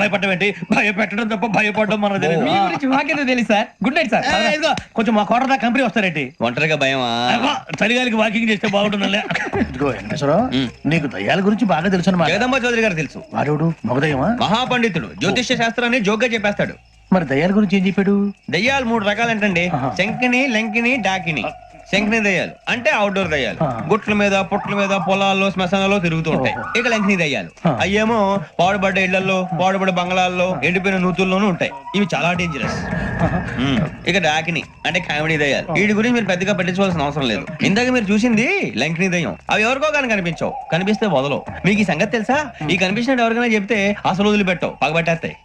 [SPEAKER 9] భయపడడం ఏంటి? భయపెట్టడం తప్ప భయపడడం మనకు తెలియదు.
[SPEAKER 2] మీ గురించి మాకేదో తెలుసు సార్. Good night sir.
[SPEAKER 9] ఇదిగో, కొంచెం మా కోట దాకా కంపెనీ వస్తారేంటి?
[SPEAKER 4] ఒంటరిగా భయమా?
[SPEAKER 9] చలిగాలికి వాకింగ్ చేస్తే బాగుంటుందిలే. ఇదిగో వెంకటేశ్వరరావు, నీకు దయ్యాల గురించి బాగా తెలుసు అన్నమాట.
[SPEAKER 4] జగదంబ చౌదరి గారు తెలుసు.
[SPEAKER 9] వాడేవుడు? మగదయ్యమా?
[SPEAKER 4] మహాపండితుడు, జ్యోతిష్య శాస్త్రాన్ని జోగ్గా చెప్పేస్తాడు.
[SPEAKER 9] మరి దయ్యాల గురించి ఏం చెప్పాడు?
[SPEAKER 4] దయ్యాలు 3 రకాలంటండి. శంకిని, లంకిని, డాకిని. శంకిని దయ్యాలు అంటే అవుట్డోర్ దయ్యాలు, గుట్ల మీద పుట్ల మీద పొలాల్లో శ్మశానాల్లో తిరుగుతూ ఉంటాయి. ఇక లంకిని దయ్యాలు అయ్యేమో పాడుబడ్డ ఇళ్లలో, పాడుబడ్డ బంగ్లాల్లో, ఎండిపోయిన నూతుల్లోనూ ఉంటాయి. ఇవి చాలా డేంజరస్. ఇక డాకిని అంటే కామెడీ దయ్యాలు. వీటి గురించి మీరు పెద్దగా పట్టించుకోవాల్సిన అవసరం లేదు. ఇందాక మీరు చూసింది లంకిని దయ్యం. అవి ఎవరికో కానీ కనిపించవు, కనిపిస్తే వదలవు. మీకు ఈ సంగతి తెలుసా? ఈ కనిపించినట్టు ఎవరికైనా చెప్తే అసలు వదిలిపెట్టవు, పగబట్టేస్తాయి.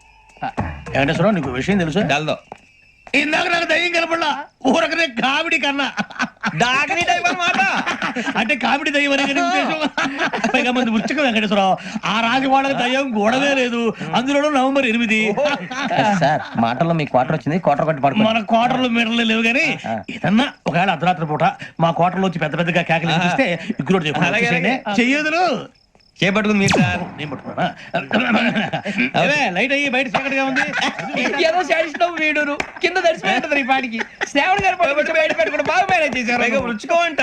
[SPEAKER 9] వెంకటేశ్వరరావు, నీకు విషయం తెలుసు?
[SPEAKER 4] డల్దో
[SPEAKER 9] ఇందాక నాకు దయ్యం కనపడలా, ఊరకనే కామెడీ కన్నా.
[SPEAKER 4] డాకిని టైప్ అన్నమాట.
[SPEAKER 9] అంటే కామెడీ దయ్యం అనే కదా ఉద్దేశం. పైగా మంది ఉచ్చక వెంకటేశ్వరరావు, ఆ రాజు వాళ్ళకి దయ్యం గొడవే లేదు. అందులోనూ నవంబర్ 8.
[SPEAKER 2] సార్ మాటల్లో మీ క్వార్టర్ వచ్చింది, క్వార్టర్ కొట్టి పడుకో.
[SPEAKER 9] మన క్వార్టర్లు మీటర్లు లేవు కానీ ఏదన్నా ఒకవేళ అర్ధరాత్రి పూట మా క్వార్టర్లో వచ్చి పెద్ద పెద్దగా కేకలు చూస్తే ఇగ్గురు చెయ్యదులు
[SPEAKER 4] చేపట్టుకుంది మీరు సార్.
[SPEAKER 9] నేను పట్టుకున్నా. లైట్ అయ్యి బయట చీకటిగా ఉంది.
[SPEAKER 2] ఏదో శాడిస్తావు వీడును కింద దర్శనం ఈ పాటికి శ్రావణ్ గారు బయట పెట్టుకుంటే బాగా మేనేజ్ చేశారు.
[SPEAKER 4] రుచుకోవంట.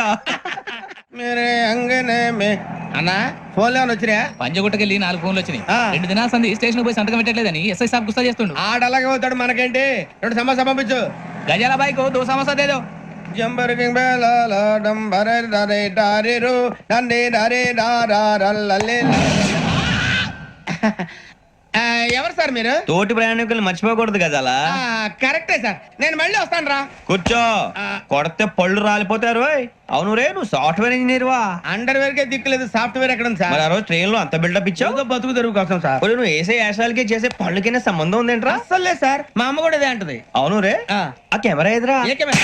[SPEAKER 6] మేరే అంగనే మే అన్నా ఫోన్లో వచ్చినా?
[SPEAKER 12] పంజగుట్టకెళ్ళి 4 ఫోన్లు వచ్చినాయి. 2 దినాల సంది స్టేషన్ పోయి సంతకం పెట్టలేదని ఎస్ఐ సాబ్ గుస్తా చేస్తుండు.
[SPEAKER 6] ఆడలాగే పోతాడు, మనకేంటి? 2 సమస్య పంపించు.
[SPEAKER 12] గజాల బైక్ 2 సమస్య దేదో.
[SPEAKER 6] జంబరకింగ్ బేలాల డంబరే డరే డారిరు డండే డరే డారారల్లలే. ఎవరు సార్ మీరు?
[SPEAKER 4] తోటి ప్రయాణికులు మర్చిపోకూడదు గజాలా.
[SPEAKER 6] కరెక్టే సార్, నేను మళ్ళీ వస్తాను రా.
[SPEAKER 4] కూర్చో, కొడితే పళ్ళు రాలిపోతారు. అవును రే, నువ్వు సాఫ్ట్వేర్ ఇంజనీర్ వా?
[SPEAKER 6] అండర్వేర్ కే దిక్కులేదు, సాఫ్ట్వేర్ ఎక్కడ సార్?
[SPEAKER 4] మరి ఆ రోజు ట్రైన్ లో అంత బిల్డప్ ఇచ్చావు.
[SPEAKER 6] బతుకు తెరువు కోసం సార్.
[SPEAKER 4] ఒరేయ్, నువ్వు వేసే యాశాలకి చేసే పళ్ళకైనా సంబంధం ఉందేంట్రా?
[SPEAKER 6] అస్సలు లేదు సార్, మా అమ్మ కూడా ఇదే అంటది.
[SPEAKER 4] అవును రే, ఆ కెమెరా ఎదురా?
[SPEAKER 6] ఏ కెమెరా?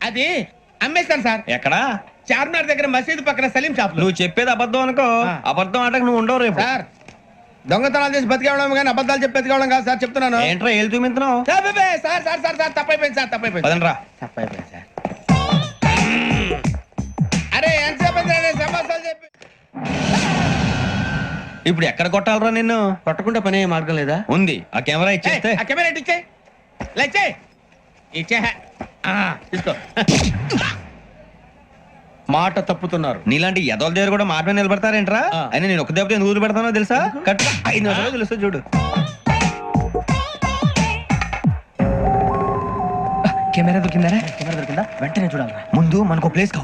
[SPEAKER 6] అది అమ్మేస్తాను సార్.
[SPEAKER 4] ఎక్కడా?
[SPEAKER 6] చార్మినార్ దగ్గర మసీదు పక్కన సలీం షాప్.
[SPEAKER 4] నువ్వు చెప్పేది అబద్ధం అనుకో. అబద్ధం ఆటకు నువ్వు ఉండవు రేపు.
[SPEAKER 6] సార్ దొంగతనాలు చేసి బతికేవడం కానీ అబద్ధాలు చెప్పి బతికేవడం కాదు సార్, చెప్తున్నాను.
[SPEAKER 4] ఏంట్రా ఏళ్ళు చూపించినావు?
[SPEAKER 6] Sir sir sir sir sir తప్పైపోయింది సార్, తప్పైపోయింది.
[SPEAKER 4] పదండ్రా.
[SPEAKER 6] తప్పైపోయింది సార్. అరే ఎంతసేపు సమాసాలు చెప్పి
[SPEAKER 4] ఇప్పుడు ఎక్కడ కొట్టాలరా నిన్ను?
[SPEAKER 5] కొట్టకుండా పనే మార్గం లేదా?
[SPEAKER 4] ఉంది, ఆ కెమెరా ఇచ్చేస్తే.
[SPEAKER 6] ఆ కెమెరా ఇచ్చే లేచే ఇచ్చే తీసుకో.
[SPEAKER 5] మాట తప్పుతున్నారు.
[SPEAKER 4] నీలాంటి ఎదల దగ్గర కూడా మాట మీద నిలబడతారేంట్రా? అయినా నేను ఒక దెబ్బతో ఎందుకు పెడతానో తెలుసా? కట్ 5 నిమిషాలు తెలుసు చూడు.
[SPEAKER 2] కెమెరా దొరికిందా? వెంటనే చూడాలి.
[SPEAKER 4] ముందు మనకు ప్లేస్